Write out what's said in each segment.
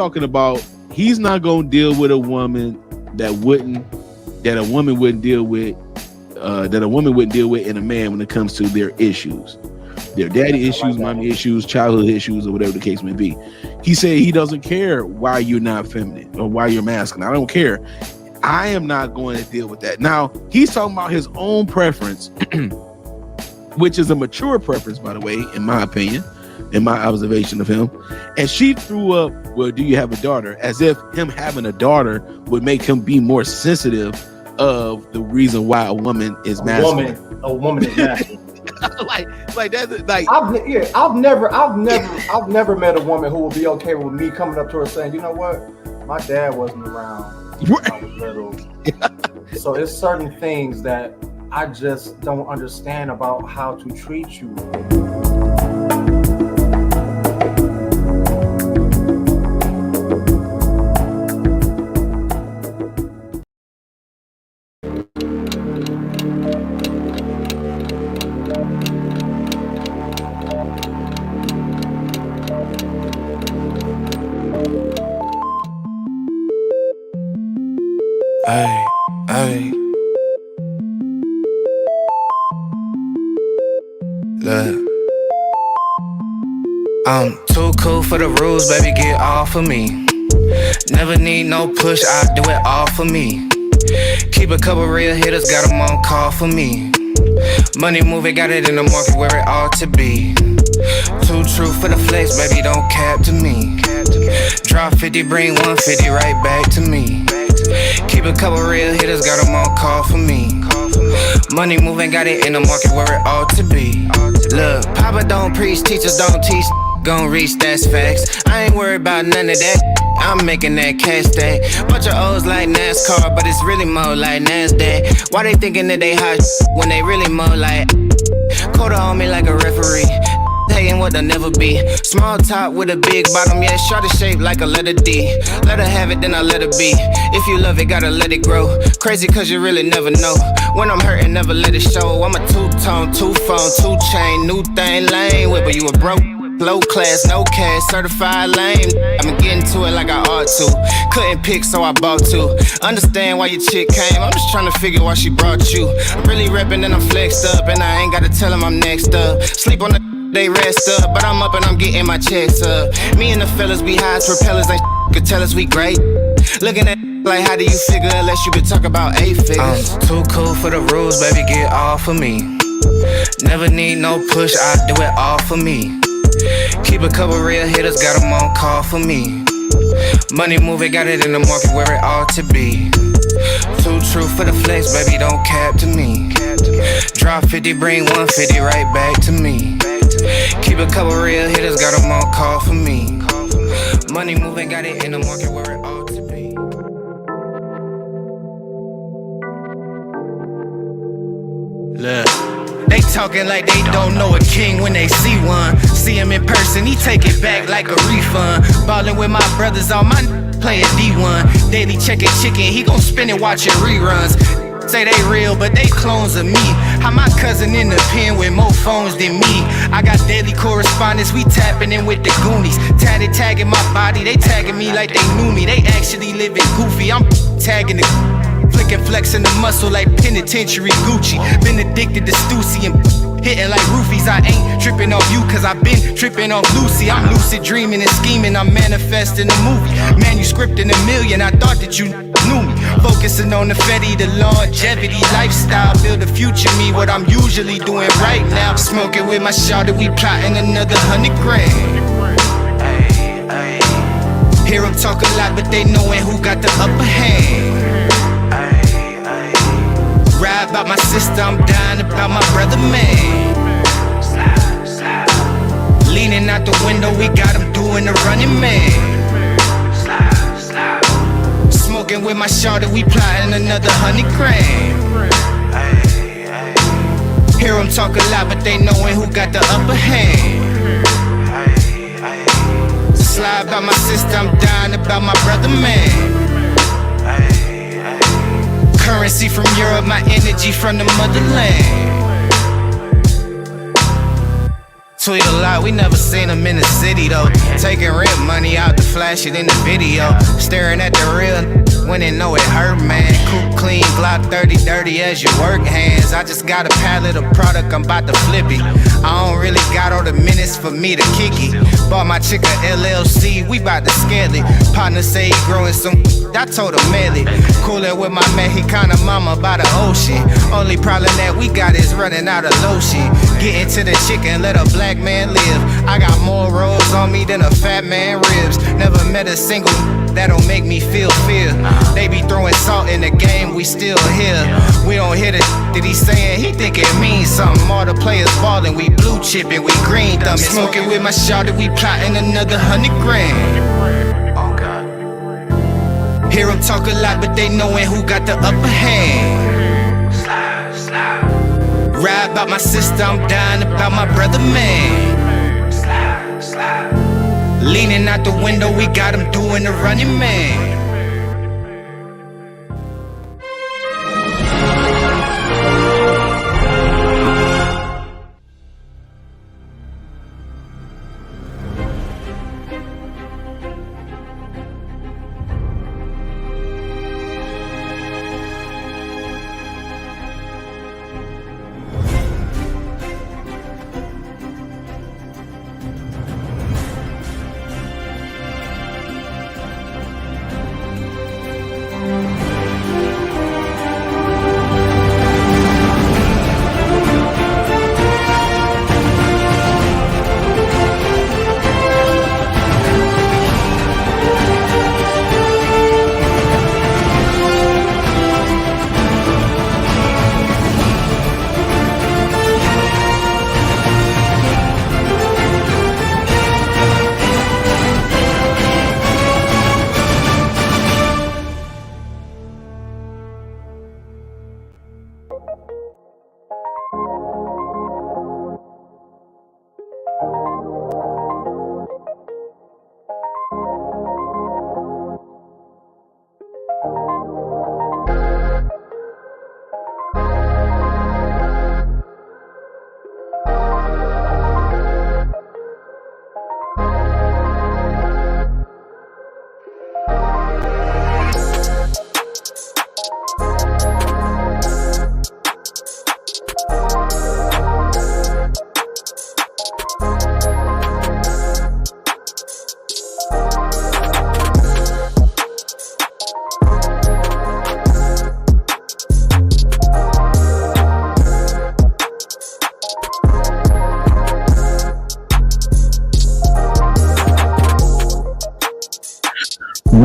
talking about he's not gonna deal with a woman that a woman wouldn't deal with in a man when it comes to their issues, their daddy issues, mommy issues, childhood issues, or whatever the case may be. He said he doesn't care why you're not feminine or why you're masculine. I don't care. I am not going to deal with that. Now, he's talking about his own preference, which is a mature preference, by the way, in my opinion, in my observation of him. And she threw up, well, do you have a daughter? As if him having a daughter would make him be more sensitive of the reason why a woman is masculine. A woman is masculine. like that's like I've never met a woman who will be okay with me coming up to her saying, you know what, my dad wasn't around when I was little. So it's certain things that I just don't understand about how to treat you. Ay. Look, I'm too cool for the rules, baby, get off of me. Never need no push, I do it all for me. Keep a couple real hitters, got them on call for me. Money moving, got it in the market where it ought to be. Too true for the flex, baby, don't cap to me. Drop 50, bring 150 right back to me. Keep a couple real hitters, got them on call for me. Money moving, got it in the market where it ought to be. Look, Papa don't preach, teachers don't teach. Gon' reach, that's facts. I ain't worried about none of that. I'm making that cash day. Bunch of O's like NASCAR, but it's really more like NASDAQ. Why they thinking that they hot when they really more like Coda on me like a referee. Hating what they'll never be. Small top with a big bottom, yeah, shorter shape like a letter D. Let her have it, then I let her be. If you love it, gotta let it grow. Crazy cause you really never know. When I'm hurting, never let it show. I'm a two-tone, two-phone, two-chain, new thing, lame whip, but you a broke. Low class, no cash, certified lame. I'm getting to it like I ought to. Couldn't pick, so I bought two. Understand why your chick came, I'm just trying to figure why she brought you. I'm really reppin' and I'm flexed up, and I ain't gotta tell them I'm next up. Sleep on the they rest up, but I'm up and I'm getting my checks up. Me and the fellas be high as propellers, ain't could tell us we great. Looking at like how do you figure unless you could talk about 8 figures. I'm too cool for the rules, baby, get off of me. Never need no push, I do it all for me. Keep a couple real hitters, got them on call for me. Money moving, got it in the market where it ought to be. Too true for the flex, baby, don't cap to me. Drop 50, bring 150 right back to me. Keep a couple real hitters, got them on call for me. Money moving, got it in the market where it ought to be. Look, they talking like they don't know a king when they see one. See him in person, he take it back like a refund. Ballin' with my brothers on my playing D1. Daily checking chicken, he gon' spin it watching reruns. Say they real, but they clones of me. How my cousin in the pen with more phones than me. I got daily correspondence, we tapping in with the Goonies. Tatted tagging my body, they tagging me like they knew me. They actually living goofy, I'm tagging the flicking flexing the muscle like penitentiary Gucci. Been addicted to Stussy and hitting like roofies. I ain't tripping off you cause I've been tripping off Lucy. I'm lucid dreaming and scheming, I'm manifesting a movie. Manuscript in a million, I thought that you knew me. Focusing on the Fetty, the longevity, lifestyle. Build a future me, what I'm usually doing right now. Smoking with my shawty, we plotting another 100 grand. Hear them talk a lot, but they knowin' who got the upper hand. Ride about my sister, I'm dying about my brother, man. Leaning out the window, we got him doing the running man. Smoking with my shawty, we plotting another 100 grand. Hear them talk a lot, but they knowin' who got the upper hand. Slide by my sister, I'm dying about my brother, man. Currency from Europe, my energy from the motherland. Tweet a lot, we never seen him in the city though. Taking rent money out to flash it in the video. Staring at the real when they know it hurt, man. Coop clean, Glock 30, dirty as your work hands. I just got a pallet of product, I'm about to flip it. I don't really got all the minutes for me to kick it. Bought my chick a LLC, we bout to scale it. Partner say he growing some, I told him mail it. Coolin' with my man, he kinda mama by the ocean. Only problem that we got is running out of lotion. Get into the chicken, let a black man live. I got more rolls on me than a fat man ribs. Never met a single that don't make me feel fear. They be throwing salt in the game, we still here. We don't hear the that he saying, he think it means something. All the players ballin', we blue chippin', we green thumbin'. Smoking with my shawty, we plotting another 100 grand. Oh God. Hear them talk a lot, but they knowin' who got the upper hand. Slide, slide. Ride about my sister, I'm dying about my brother, man. Slide, slide. Leaning out the window, we got him doing the running man.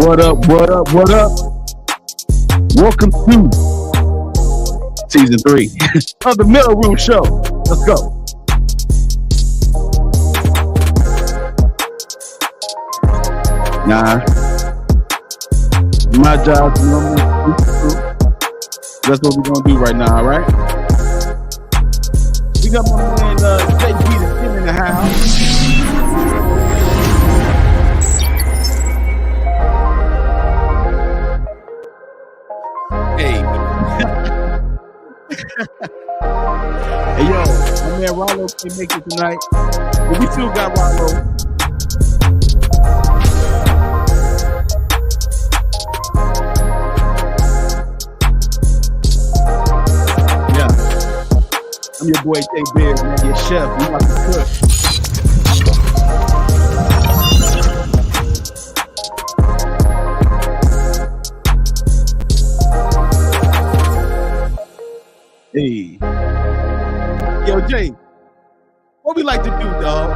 What up, what up, what up? Welcome to season 3 of the Maleroom show. Let's go. Nah, my job, that's what we're gonna do right now, all right? We got my man JP in the house. Hey yo, my man Rollo can't make it tonight, but we still got Rollo. Yeah, I'm your boy Tay Bears, man, your chef. We about to cook. Hey, yo, Jay, what we like to do, dog?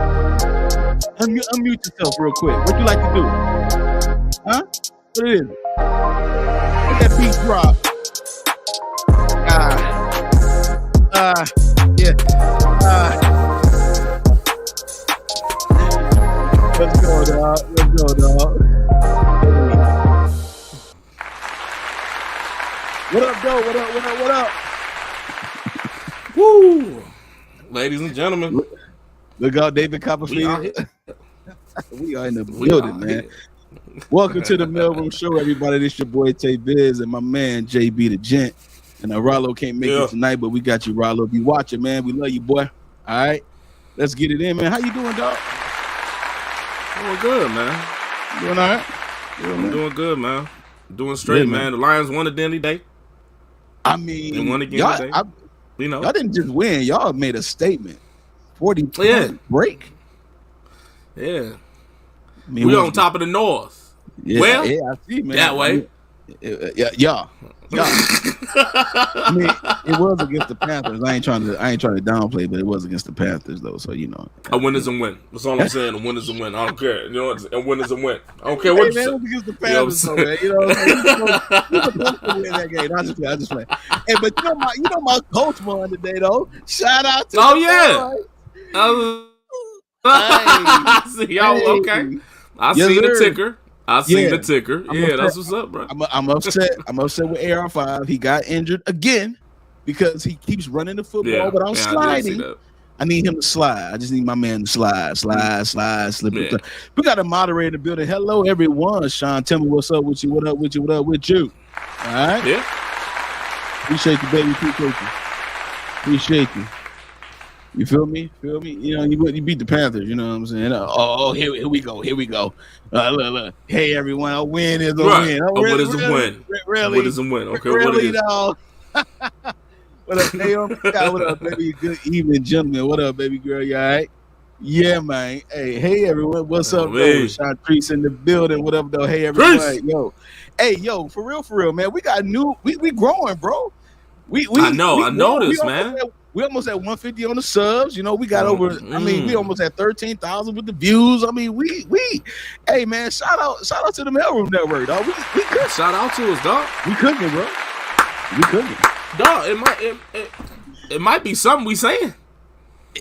Unmute yourself real quick. What you like to do? Huh? What it is? Let that beat drop. Yeah. Let's go, dog. Let's go, dog. What up, dog? What up? What up? What up? Woo! Ladies and gentlemen, look out, David Copperfield. We are in the building, man. Welcome to the Maleroom show, everybody. This your boy Tay Biz and my man JB the Gent. And Rollo can't make it tonight, but we got you, Rollo. Be watching, man. We love you, boy. All right. Let's get it in, man. How you doing, dog? Doing good, man. You doing all right? I'm doing good, man. Doing straight, man. The Lions won at the end of the day. I mean, They won again y'all, today. y'all didn't just win. Y'all made a statement. 40 break. Yeah. I mean, We on top of the North. Yeah, well, yeah, I see, man. that way. Yeah. I mean, it was against the Panthers. I ain't trying to downplay, but it was against the Panthers, though. So a win is a win. That's all I'm saying. A win is a win. I don't care. You know what? A win is a win. I don't care what you say. It was against the Panthers, though, man. You know what I'm saying? You're supposed to win that game. I just play. Hey, but you know my coach won today, though. Shout out to I see y'all. Okay. I see the ticker. Yeah, that's what's up, bro. I'm upset. I'm upset with AR5. He got injured again because he keeps running the football without sliding. I need him to slide. I just need my man to slide, slip. Yeah. We got a moderator in the building. Hello, everyone. Sean, tell me what's up with you. What up with you? All right? Yeah. Appreciate you, baby. Appreciate you. You feel me? You know, you beat the Panthers. You know what I'm saying? Here we go. Look. Hey, everyone. A win is a win. What is a win? Really? What is a win? Okay, really, what is dog? What up, Naomi? What up, baby? Good evening, gentlemen. What up, baby girl? You all right? Yeah, man. Hey, everyone. What's up, though? Sean Priest in the building. What up, though? Hey, everyone. Peace. Yo, for real, man. We got we growing, bro. I noticed, man. We almost at 150 on the subs. You know, we got over. I mean, we almost at 13,000 with the views. I mean, we. Hey, man, shout out to the Maleroom Network, dog. We could. Shout out to us, dog. We cooking, bro. We cooking, dog. It might be something we saying.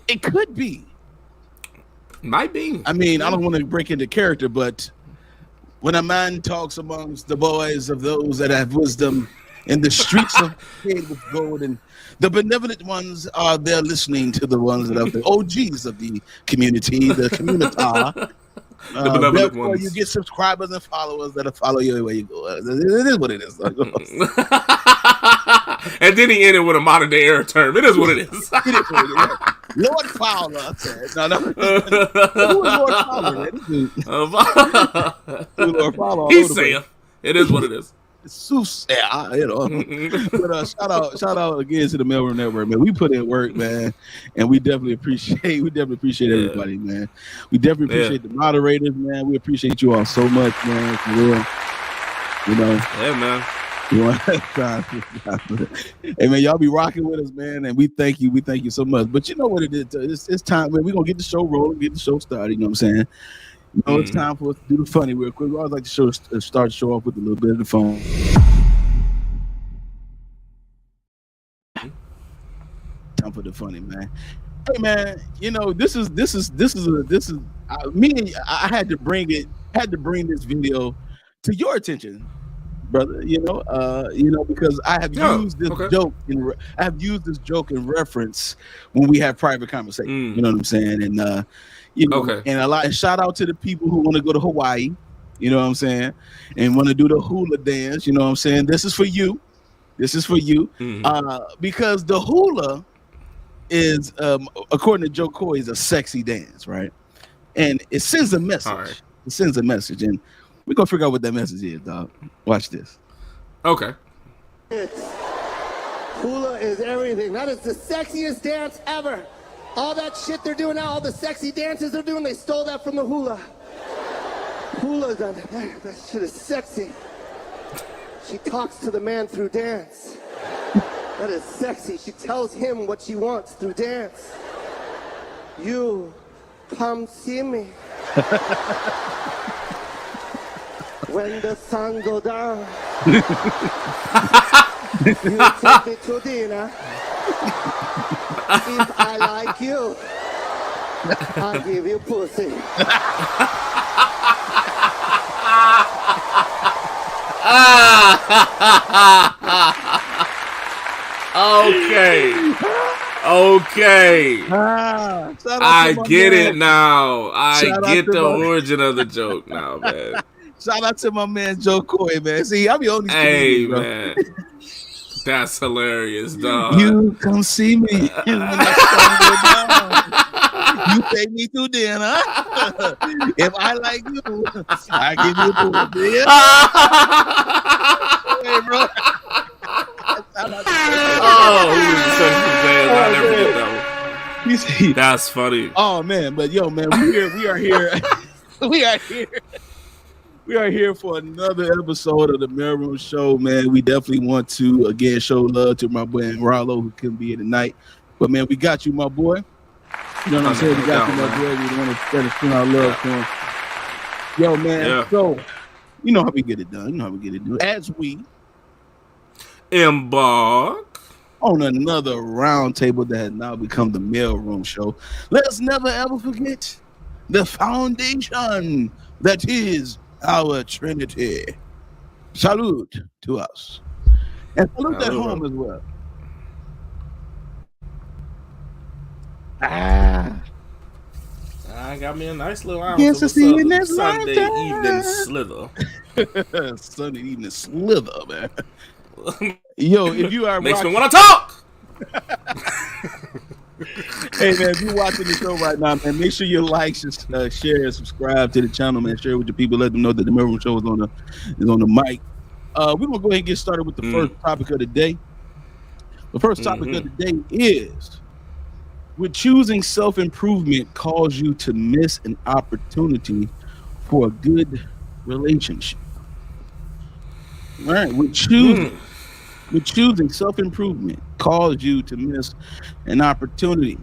It could be. Might be. I mean, I don't want to break into character, but when a man talks amongst the boys of those that have wisdom in the streets of paid with gold, and the benevolent ones are there listening to the ones that are the OGs of the community, the community. Therefore, ones. You get subscribers and followers that'll follow you everywhere you go. It is what it is. And then he ended with a modern day era term. It is what it is. Lord Fowler said, "No. Who is Lord Fowler? Lord Fowler. He's saying it is what it is." You know. But shout out again to the Maleroom Network, man. We put in work, man, and we definitely appreciate everybody, man. We definitely appreciate the moderators, man. We appreciate you all so much, man. For real. You know. Yeah, man. Hey, man, y'all be rocking with us, man, and we thank you. We thank you so much. But you know what it is? It's time, man. We're gonna get the show rolling, get the show started. You know what I'm saying? You know, it's time for us to do the funny real quick. We always like to start the show off with a little bit of the fun. Time for the funny, man. Hey, man, you know this is me. I had to bring this video to your attention, brother. You know, because I have used this joke in reference when we have private conversation. You know what I'm saying? And you know, and shout out to the people who want to go to Hawaii, you know what I'm saying, and want to do the hula dance, you know what I'm saying. This is for you. Because the hula is, according to Joe Coy, is a sexy dance, right? And it sends a message. Right. It sends a message, and we're gonna figure out what that message is, dog. Watch this. Okay. Hula is everything. That is the sexiest dance ever. All that shit they're doing now, all the sexy dances they're doing, they stole that from the hula. Hula's on that shit is sexy. She talks to the man through dance. That is sexy. She tells him what she wants through dance. You come see me. When the sun go down, you take me to dinner. If I like you, I'll give you pussy. Okay. I get it now. I get the origin of the joke now, man. Shout out to my man Joe Coy, man. See, I'm the only comedian, man. That's hilarious, dog. You come see me. You take me to dinner. If I like you, I give you a bill. Hey, bro. I'll never forget that one. That's funny. Oh man, but yo, man, we are here. We are here for another episode of the Maleroom Show, man. We definitely want to again show love to my boy Rollo, who couldn't be here tonight. But man, we got you, my boy. You know what I'm saying? We got you, my boy. We want to send our love to him. Yo, man. So you know how we get it done. As we embark on another round table that has now become the Maleroom Show, let's never ever forget the foundation that is our Trinity. Salute to us. And salute at home as well. I got me a nice little ounce of Sunday evening slither. Sunday evening slither, man. Yo, if you are makes me want to talk. Hey man, if you're watching the show right now, man, make sure you like, share, and subscribe to the channel, man. Share it with your people. Let them know that the Maleroom Show is on the mic. We're gonna go ahead and get started with the first topic of the day. The first topic of the day is: would choosing self-improvement cause you to miss an opportunity for a good relationship? All right, would choosing self-improvement cause you to miss an opportunity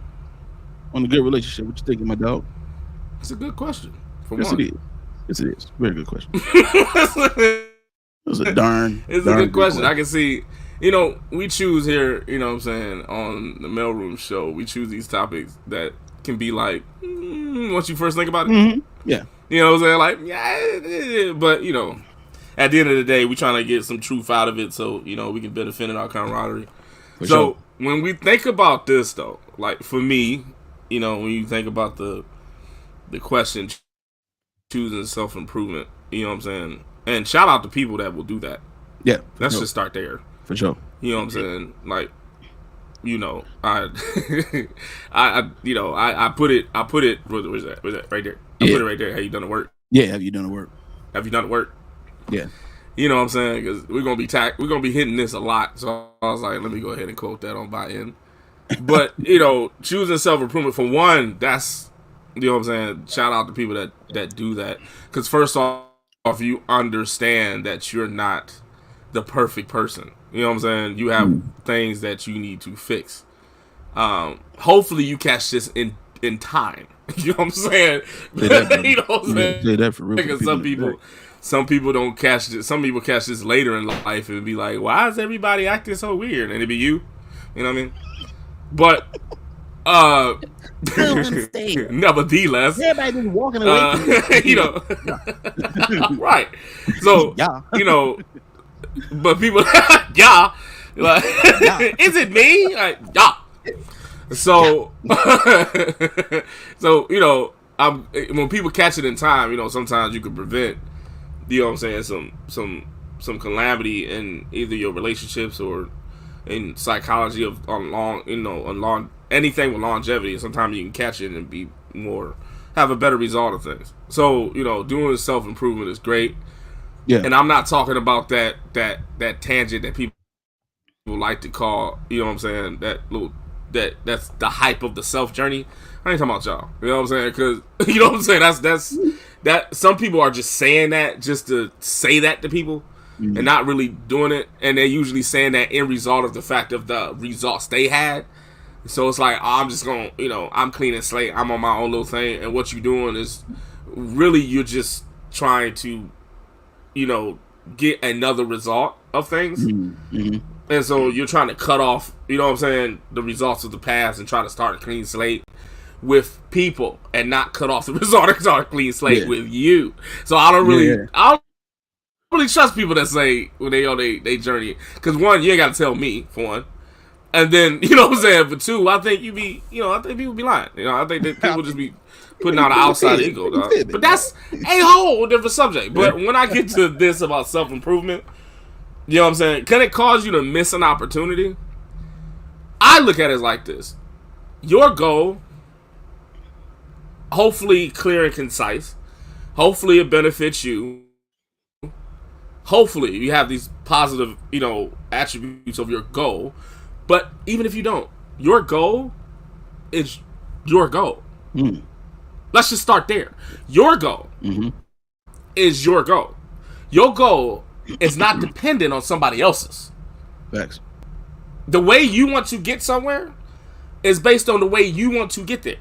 on a good relationship? What you thinking, my dog? It's a good question. Yes, it is. Very good question. It's a good question. I can see, we choose here, what I'm saying, on the Maleroom Show, we choose these topics that can be like, once you first think about it. Mm-hmm. Yeah. You know what I'm saying? Like, yeah, but, at the end of the day, we're trying to get some truth out of it so, we can benefit in our camaraderie. So, when we think about this, though, like, for me, when you think about the question, choosing self-improvement, you know what I'm saying? And shout out to people that will do that. Yeah. Let's just start there. For sure. You know what I'm saying? Like, I put it, where's that? Right there. I put it right there. Have you done the work? Yeah, have you done the work? Yeah. You know what I'm saying? Because we're gonna be hitting this a lot. So I was like, let me go ahead and quote that on by end. But choosing self-improvement, for one, that's, you know what I'm saying, shout out to people that do that. Because first off, you understand that you're not the perfect person. You know what I'm saying? You have things that you need to fix. Hopefully you catch this in time. You know what I'm saying? You know what I'm saying? Say that for real. Because some people don't catch this. Some people catch this later in life and be like, why is everybody acting so weird? And it'd be you. You know what I mean? But nevertheless, everybody just walking away. Right. So but people, like, is it me? Like, So, when people catch it in time, sometimes you can prevent, you know what I'm saying, some calamity in either your relationships or in psychology on anything with longevity. Sometimes you can catch it and have a better result of things. So, doing self-improvement is great. Yeah. And I'm not talking about that tangent that people like to call, you know what I'm saying, that's the hype of the self journey. I ain't talking about y'all. You know what I'm saying? Because, you know what I'm saying? That some people are just saying that just to say that to people and not really doing it. And they're usually saying that in result of the fact of the results they had. So it's like, I'm just going to, I'm clean and slate. I'm on my own little thing. And what you're doing is really you're just trying to, get another result of things. Mm-hmm. And so you're trying to cut off, you know what I'm saying, the results of the past and try to start a clean slate with people and not cut off the result and start a clean slate with you. So I don't really trust people that say when they on they journey. Because one, you ain't got to tell me, for one. And then, you know what I'm saying, for two, I think people be lying. I think that people just be putting out an outside ego, dog. But that's a whole different subject. But when I get to this about self-improvement, you know what I'm saying, can it cause you to miss an opportunity? I look at it like this. Your goal hopefully clear and concise. Hopefully it benefits you. Hopefully you have these positive, attributes of your goal. But even if you don't, your goal is your goal. Let's just start there. Your goal is your goal. Your goal is not dependent on somebody else's. Facts. The way you want to get somewhere is based on the way you want to get there.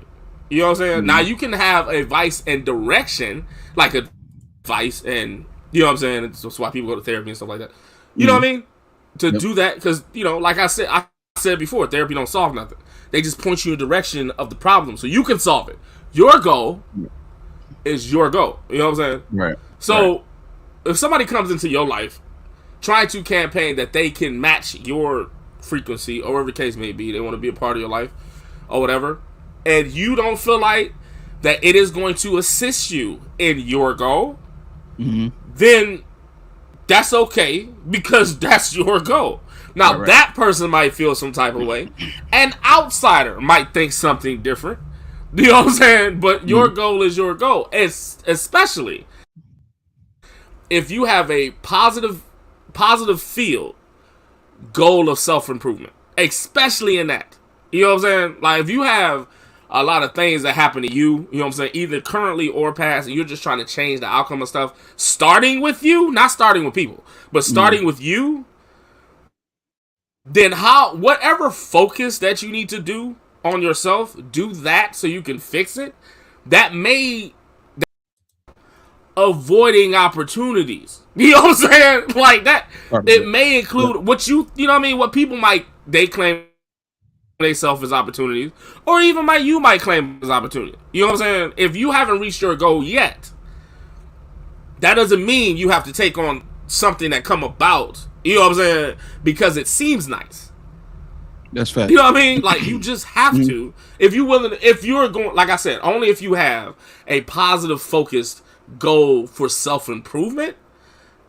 You know what I'm saying? Now you can have advice and direction, like advice and, you know what I'm saying? That's why people go to therapy and stuff like that. You know what I mean? To do that, because, like I said before, therapy don't solve nothing. They just point you in the direction of the problem so you can solve it. Your goal is your goal. You know what I'm saying? Right. So if somebody comes into your life trying to campaign that they can match your frequency or whatever the case may be, they want to be a part of your life or whatever, and you don't feel like that it is going to assist you in your goal, then that's okay, because that's your goal. Now, that person might feel some type of way. An outsider might think something different. You know what I'm saying? But your goal is your goal. Especially if you have a positive field goal of self-improvement. Especially in that. You know what I'm saying? Like, if you have a lot of things that happen to you, you know what I'm saying, either currently or past, and you're just trying to change the outcome of stuff, starting with you, not starting with people, but starting with you, then whatever focus that you need to do on yourself, do that so you can fix it. That may avoiding opportunities. You know what I'm saying? Like that, it may include what you know what I mean, what people they claim themselves as opportunities, or even you might claim as opportunity. You know what I'm saying? If you haven't reached your goal yet, that doesn't mean you have to take on something that come about, you know what I'm saying, because it seems nice. That's fact. You know what I mean? Like, you just have to, if you're going, like I said, only if you have a positive focused goal for self-improvement,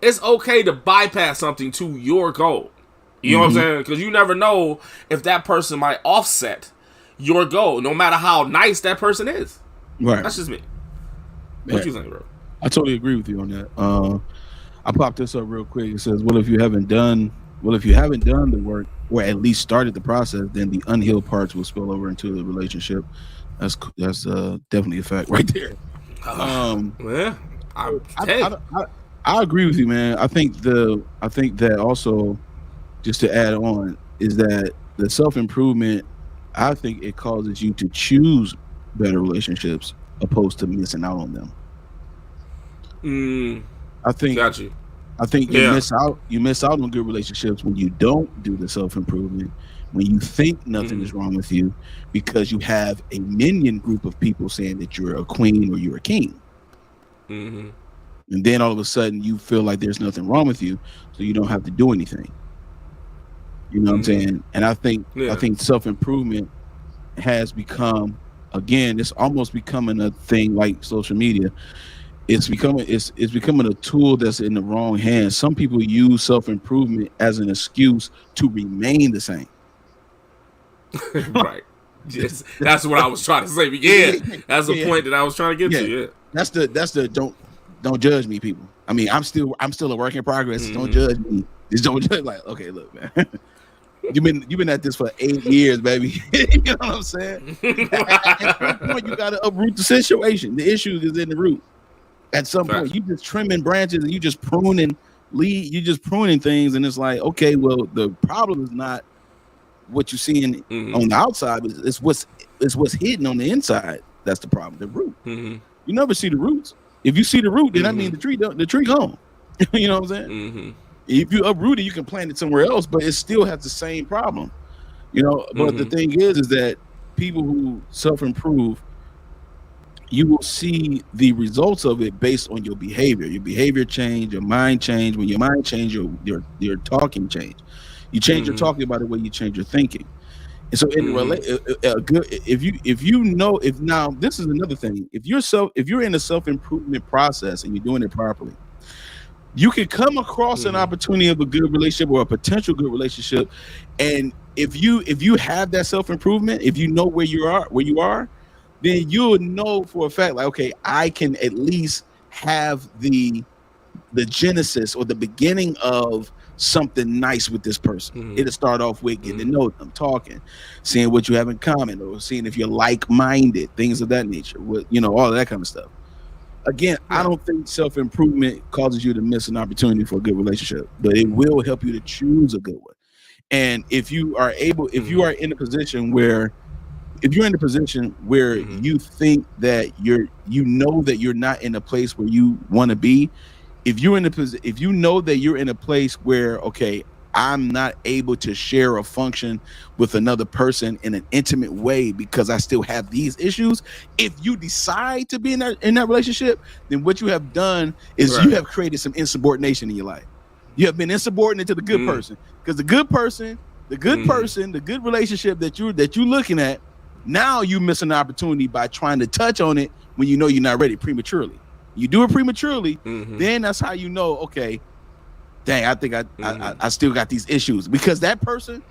it's okay to bypass something to your goal. You know what I'm saying? Because you never know if that person might offset your goal, no matter how nice that person is. Right. That's just me. What you think, bro? I totally agree with you on that. I popped this up real quick. It says, "Well, if you haven't done the work, or at least started the process, then the unhealed parts will spill over into the relationship." That's definitely a fact right there. Yeah, I agree with you, man. I think that also, just to add on, is that the self-improvement, I think it causes you to choose better relationships opposed to missing out on them. I think you miss out on good relationships when you don't do the self-improvement, when you think nothing is wrong with you, because you have a minion group of people saying that you're a queen or you're a king. And then all of a sudden you feel like there's nothing wrong with you, so you don't have to do anything. You know what I'm saying? And I think self-improvement has become, again, it's almost becoming a thing like social media. It's becoming a tool that's in the wrong hands. Some people use self-improvement as an excuse to remain the same. Right. Yes, that's what I was trying to say. Yeah, that's the point that I was trying to get to. Yeah, that's the don't judge me, people. I mean, I'm still a work in progress. Don't judge me. Just don't judge. Like, okay, look, man. You've been at this for 8 years, baby. You know what I'm saying? At some point, you got to uproot the situation. The issue is in the root. At some point, you just trimming branches and you just pruning things, and it's like, okay, well, the problem is not what you're seeing on the outside, it's what's hidden on the inside. That's the problem. The root. You never see the roots. If you see the root, then that means the tree gone. You know what I'm saying? If you uproot it, you can plant it somewhere else, but it still has the same problem. You know, but the thing is that people who self-improve, you will see the results of it based on your behavior. Your behavior change, your mind change. When your mind change, your talking change. You change your talking by the way you change your thinking. And so in now this is another thing. If you're in a self-improvement process and you're doing it properly, you can come across an opportunity of a good relationship or a potential good relationship. And if you have that self-improvement, if you know where you are, then you'll know for a fact, like, okay, I can at least have the genesis or the beginning of something nice with this person. Mm-hmm. It'll start off with getting to know them, talking, seeing what you have in common, or seeing if you're like-minded, things of that nature, with, you know, all of that kind of stuff. Again, I don't think self-improvement causes you to miss an opportunity for a good relationship, but it will help you to choose a good one. And if you are able, if you are in a position where, you think that you know that you're not in a place where you want to be, if you know that you're in a place where, okay, I'm not able to share or function with another person in an intimate way because I still have these issues. If you decide to be in that relationship, then what you have done is you have created some insubordination in your life. You have been insubordinate to the good person, because the good relationship that you're looking at, now you miss an opportunity by trying to touch on it when you know you're not ready prematurely. You do it prematurely, then that's how you know, okay, dang, I think I still got these issues, because that person,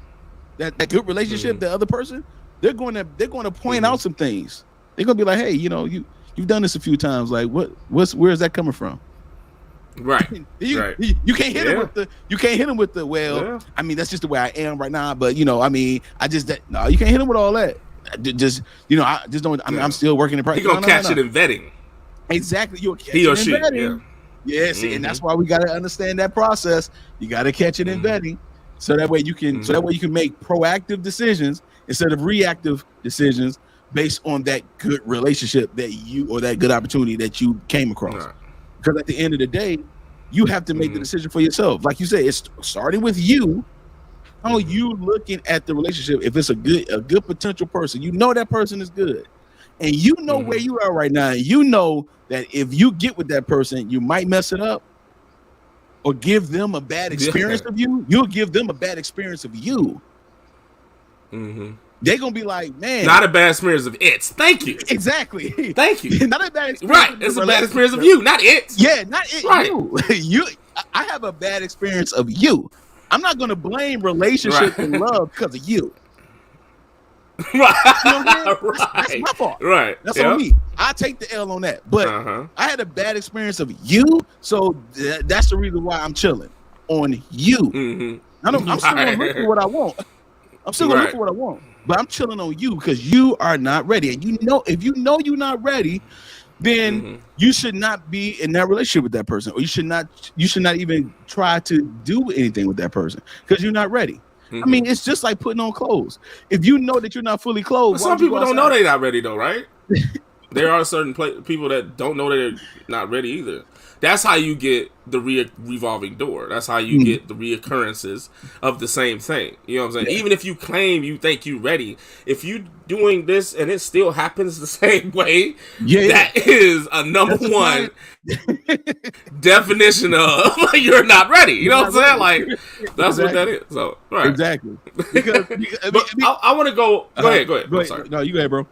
that good relationship, the other person, they're going to point out some things. They're going to be like, hey, you know, you've done this a few times. Like, where's that coming from? Right. You can't hit him with the well, I mean, that's just the way I am right now, but you know, I mean, no, you can't hit him with all that. Just, you know, I just don't, I mean, I'm still working in practice. He's going to catch it in vetting. Exactly. You'll catch he or it in she, vetting. Yes, and that's why we got to understand that process. You got to catch it in vetting, so that way you can make proactive decisions instead of reactive decisions based on that good relationship that you, or that good opportunity that you came across. Because at the end of the day, you have to make the decision for yourself. Like you said, it's starting with you. How are you looking at the relationship? If it's a good potential person, you know that person is good, and you know where you are right now. And you know that if you get with that person, you might mess it up or give them a bad experience of you. You'll give them a bad experience of you. They're gonna be like, man, not a bad experience of it. Thank you. Exactly. Thank you. Not a bad experience. Right. It's a bad experience of you, not it. Yeah, not it. Right. You. I have a bad experience of you. I'm not gonna blame relationship and love because of you. Right. You know that's my fault. Right. That's on me. I take the L on that. But I had a bad experience of you, so that's the reason why I'm chilling on you. I'm still gonna look for what I want. I'm still gonna look for what I want, but I'm chilling on you because you are not ready. And you know, if you know you're not ready, then you should not be in that relationship with that person, or you should not even try to do anything with that person because you're not ready. I mean, it's just like putting on clothes. If you know that you're not fully clothed, some people don't know they're not ready, though, right? There are certain people that don't know they're not ready either. That's how you get the revolving door. That's how you get the reoccurrences of the same thing. You know what I'm saying? Even if you claim you think you're ready, if you doing this and it still happens the same way, that is a number one definition of you're not ready. You know what I'm saying? Like, that's what that is. So, right. Exactly. Because I want to go. Go ahead. I'm sorry. No, you go ahead, bro.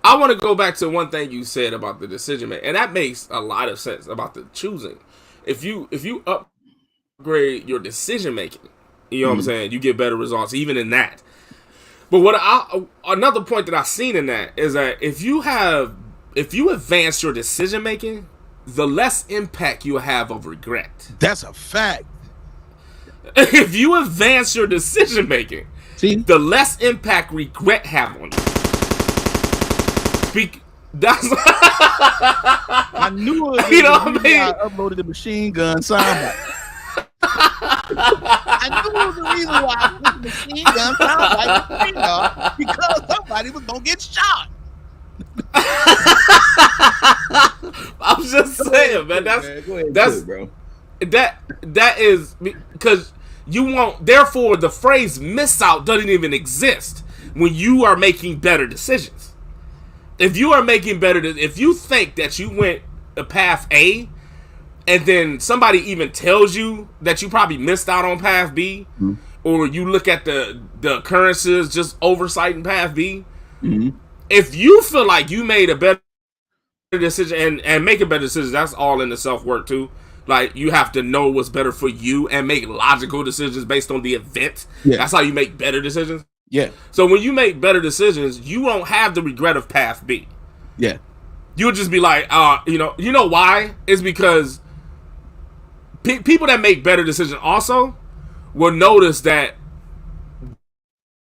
I want to go back to one thing you said about the decision making, and that makes a lot of sense about the choosing. If you upgrade your decision making, you know what I'm saying, you get better results even in that. But another point that I've seen in that is that if you advance your decision making, the less impact you'll have of regret. That's a fact. If you advance your decision making, the less impact regret have on you. That's I knew it was you know what I mean? I uploaded the machine gun soundbite. I knew it was the reason why I put the machine gun soundbite because somebody was gonna get shot. I'm just saying, man. That's bro. That is because you won't. Therefore, the phrase "miss out" doesn't even exist when you are making better decisions. If you are making if you think that you went a path A, and then somebody even tells you that you probably missed out on path B, or you look at the occurrences just oversight in path B, if you feel like you made a better decision and make a better decision, that's all in the self-work too. Like, you have to know what's better for you and make logical decisions based on the event. That's how you make better decisions. Yeah. So when you make better decisions, you won't have the regret of path B. Yeah. You'll just be like, you know why? It's because people that make better decisions also will notice that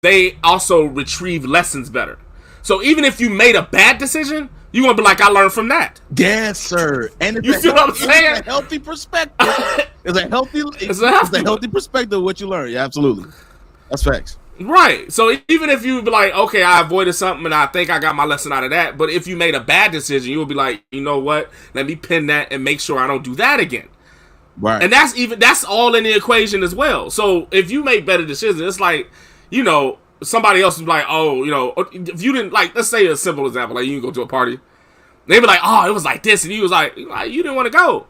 they also retrieve lessons better. So even if you made a bad decision, you're going to be like, I learned from that. Yes, sir. And you see what I'm saying? It's a healthy perspective. It's a healthy perspective of what you learn. Yeah, absolutely. That's facts. Right. So even if you be like, okay, I avoided something and I think I got my lesson out of that, but if you made a bad decision, you will be like, you know what? Let me pin that and make sure I don't do that again. Right. And that's all in the equation as well. So if you make better decisions, it's like, somebody else is like, if you didn't, like, let's say a simple example, like you can go to a party, they be like, oh, it was like this, and you was like, you didn't want to go,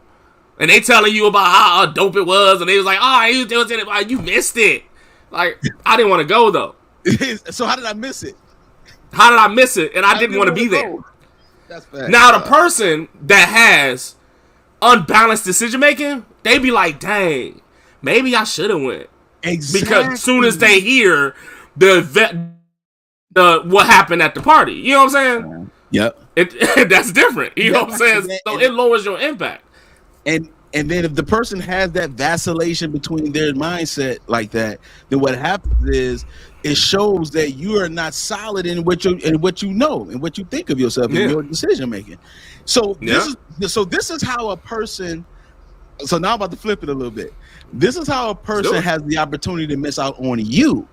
and they telling you about how dope it was, and they was like, oh, you missed it. Like, I didn't want to go though. So how did I miss it? How did I miss it? And I didn't want to be there. That's bad. Now the person that has unbalanced decision making, they be like, dang, maybe I should have went. Exactly. Because as soon as they hear the what happened at the party, you know what I'm saying? Yep. That's different. You know what I'm saying? So it lowers your impact. And then if the person has that vacillation between their mindset like that, then what happens is it shows that you are not solid in what you know and what you think of yourself in your decision making. So this is how a person. So now I'm about to flip it a little bit. This is how a person has the opportunity to miss out on you.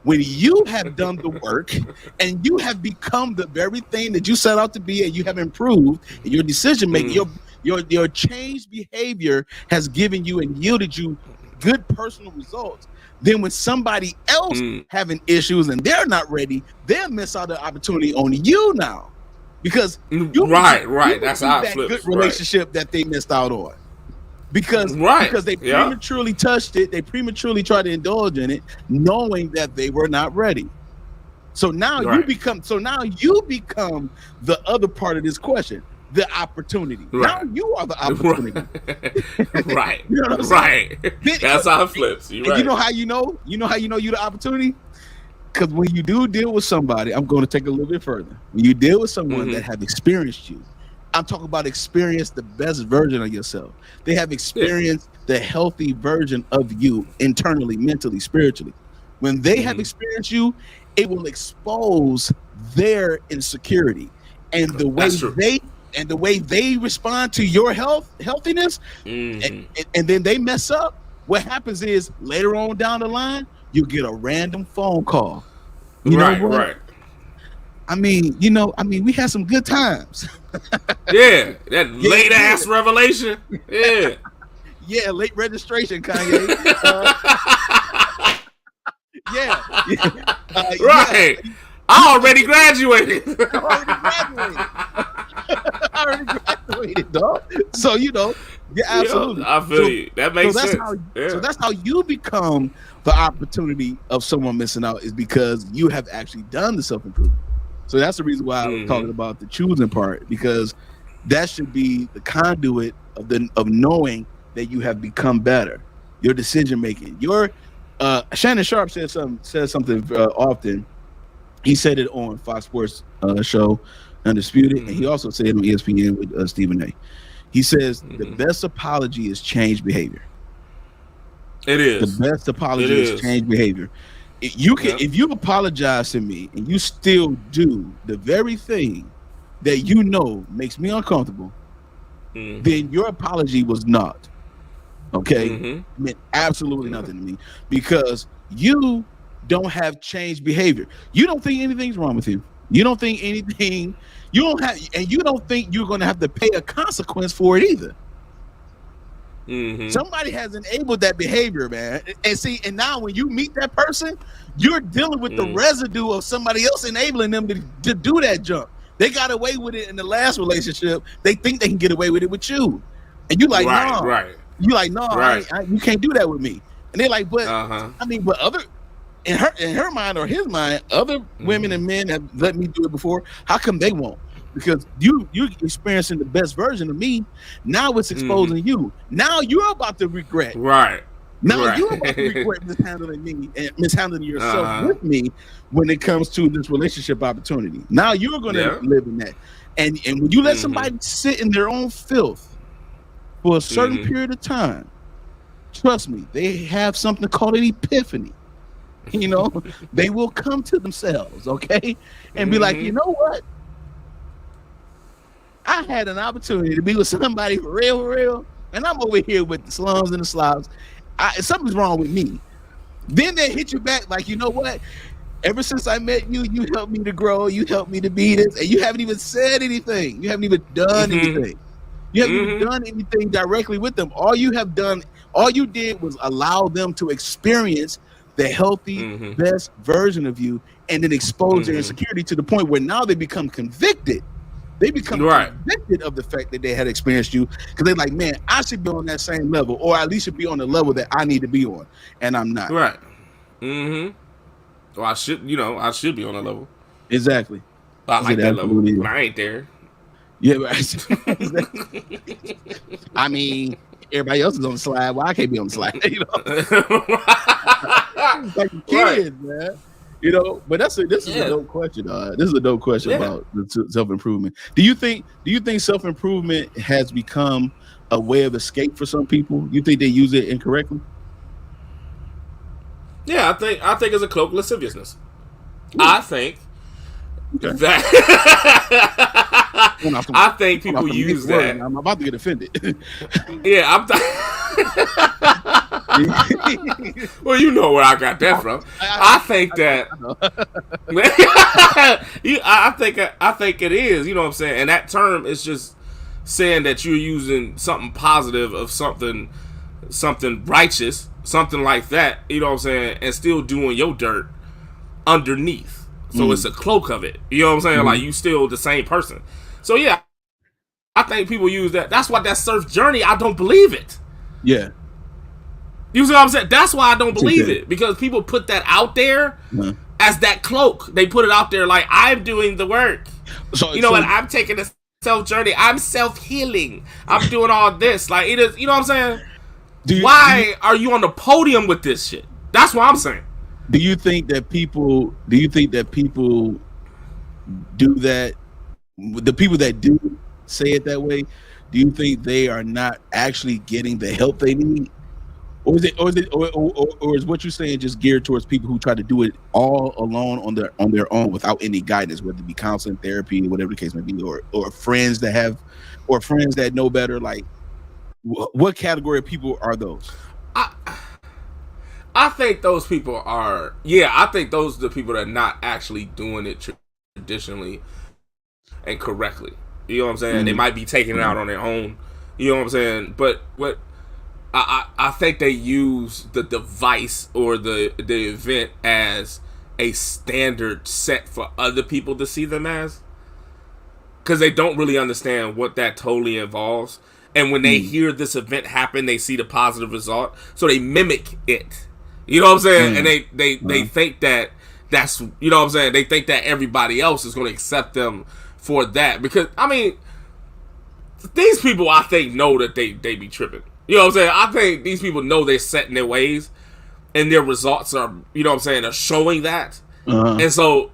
When you have done the work and you have become the very thing that you set out to be, and you have improved in your decision making, your changed behavior has given you and yielded you good personal results. Then when somebody else having issues and they're not ready, they'll miss out the opportunity on you now, because you that's how it flips. Good relationship that they missed out on. Because they prematurely touched it, they prematurely tried to indulge in it, knowing that they were not ready. So now you become the other part of this question, the opportunity. Now you are the opportunity. Right. You know what I'm saying? That's how it flips. You're right. You know how you know you're the opportunity? Because when you do deal with somebody, I'm going to take it a little bit further. When you deal with someone that have experienced you, I'm talking about experience the best version of yourself. They have experienced the healthy version of you internally, mentally, spiritually. When they have experienced you, it will expose their insecurity and the way they respond to your healthiness. And then they mess up. What happens is later on down the line, you get a random phone call. You know what? Right. I mean, we had some good times. Yeah, that late ass revelation. Yeah. Yeah, late registration, Kanye. Right. I already graduated. I already graduated, dog. So, absolutely. I feel you. That makes sense. So that's how you become the opportunity of someone missing out, is because you have actually done the self-improvement. So that's the reason why I was talking about the choosing part, because that should be the conduit of knowing that you have become better. Your decision making. Shannon Sharp says something often. He said it on Fox Sports show Undisputed, and he also said it on ESPN with Stephen A. He says the best apology is change behavior. It is. The best apology is change behavior. If you apologize to me and you still do the very thing that makes me uncomfortable, then your apology was not okay. It meant absolutely nothing to me, because you don't have changed behavior. You don't think anything's wrong with you. You don't think anything. You don't think you're going to have to pay a consequence for it either. Somebody has enabled that behavior, man. And now when you meet that person, you're dealing with the residue of somebody else enabling them to do that junk. They got away with it in the last relationship. They think they can get away with it with you. And you like, no. Right. You like, no, you can't do that with me. And they're like, but but other in her mind or his mind, other women and men have let me do it before. How come they won't? Because you're experiencing the best version of me. Now it's exposing you. Now you're about to regret. Right. Now Right. you're about to regret mishandling me and mishandling yourself with me when it comes to this relationship opportunity. Now you're going to live in that. And when you let somebody sit in their own filth for a certain period of time, trust me, they have something called an epiphany. You know, they will come to themselves, okay? And be like, you know what? I had an opportunity to be with somebody for real, and I'm over here with the slums and the slobs. Something's wrong with me. Then they hit you back like, you know what? Ever since I met you, you helped me to grow. You helped me to be this, and you haven't even said anything. You haven't even done anything. You haven't even done anything directly with them. All you did was allow them to experience the healthy, best version of you, and then expose their insecurity to the point where now they become convicted. They become convicted of the fact that they had experienced you, because they're like, man, I should be on that same level, or at least should be on the level that I need to be on, and I'm not. Right. Well, I should be on the level. Exactly. I like that level, but I ain't there. Yeah, right. I mean, everybody else is on the slide. Well, I can't be on the slide. You know, like kids, man. You know, but this is a dope question. This is a dope question about the self-improvement. Do you think self-improvement has become a way of escape for some people? You think they use it incorrectly? Yeah, I think it's a cloak of lasciviousness. I think that I think people use that. I'm about to get offended. Yeah, well, you know where I got that from. I think that. I think it is. You know what I'm saying? And that term is just saying that you're using something positive of something righteous, something like that. You know what I'm saying? And still doing your dirt underneath. So it's a cloak of it. You know what I'm saying? Like you still the same person. So yeah, I think people use that. That's why that surf journey, I don't believe it. Yeah. You see what I'm saying? That's why I don't believe it. Because people put that out there as that cloak. They put it out there like, I'm doing the work. So, you know what? I'm taking a self journey. I'm self-healing. I'm doing all this. Like, it is, you know what I'm saying? Why are you on the podium with this shit? That's what I'm saying. Do you think that people do that? The people that do say it that way, do you think they are not actually getting the help they need? Or is what you're saying just geared towards people who try to do it all alone on their own without any guidance, whether it be counseling, therapy, whatever the case may be, or friends that know better? Like, what category of people are those? I think those people are. Yeah, I think those are the people that are not actually doing it traditionally and correctly. You know what I'm saying? They might be taking it out on their own. You know what I'm saying? But what I think they use the device or the event as a standard set for other people to see them as, because they don't really understand what that totally involves. And when they hear this event happen, they see the positive result, so they mimic it. You know what I'm saying? And they think that that's, you know what I'm saying? They think that everybody else is going to accept them for that, because I mean, these people I think know that they be tripping. You know what I'm saying? I think these people know they're set in their ways, and their results are, you know what I'm saying, are showing that. And so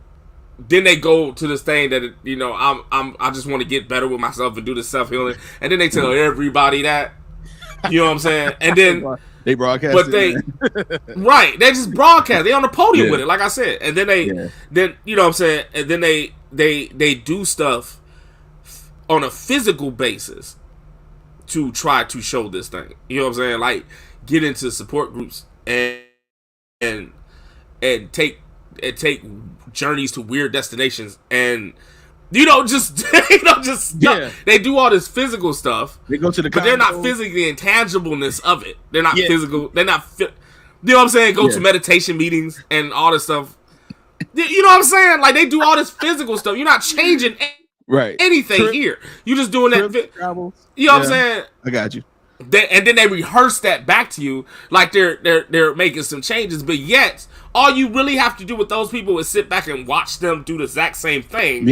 then they go to this thing that, you know, I just want to get better with myself and do the self healing, and then they tell everybody that. You know what I'm saying? And then they broadcast, but they right, they just broadcast. They on the podium with it, like I said, and then then you know what I'm saying, and then they do stuff on a physical basis to try to show this thing. You know what I'm saying? Like, get into support groups and take journeys to weird destinations, and they do all this physical stuff. They go to the, but they're not physically intangibleness of it. They're not physical. They're not you know what I'm saying? Go to meditation meetings and all this stuff. You know what I'm saying? Like, they do all this physical stuff. You're not changing anything here. You're just doing that. You know what I'm saying? I got you. And then they rehearse that back to you like they're making some changes, but yet all you really have to do with those people is sit back and watch them do the exact same thing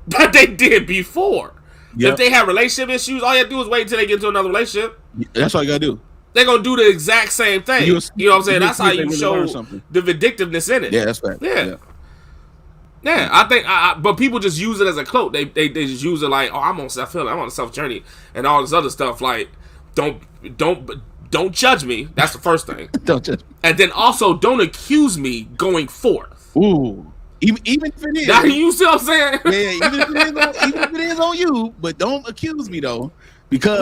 that they did before. If they have relationship issues, all you have to do is wait until they get into another relationship. That's all you gotta do. they're gonna do the exact same thing. You know what I'm saying? That's how you really show the vindictiveness in it. Yeah, that's right. Yeah. I think, but people just use it as a cloak. They just use it like, oh, I'm on a self journey, and all this other stuff. Like, don't judge me. That's the first thing. Don't judge me. And then also, don't accuse me going forth. Ooh. Even if it is. Now, you see what I'm saying? Yeah, even if it is on you, but don't accuse me though, because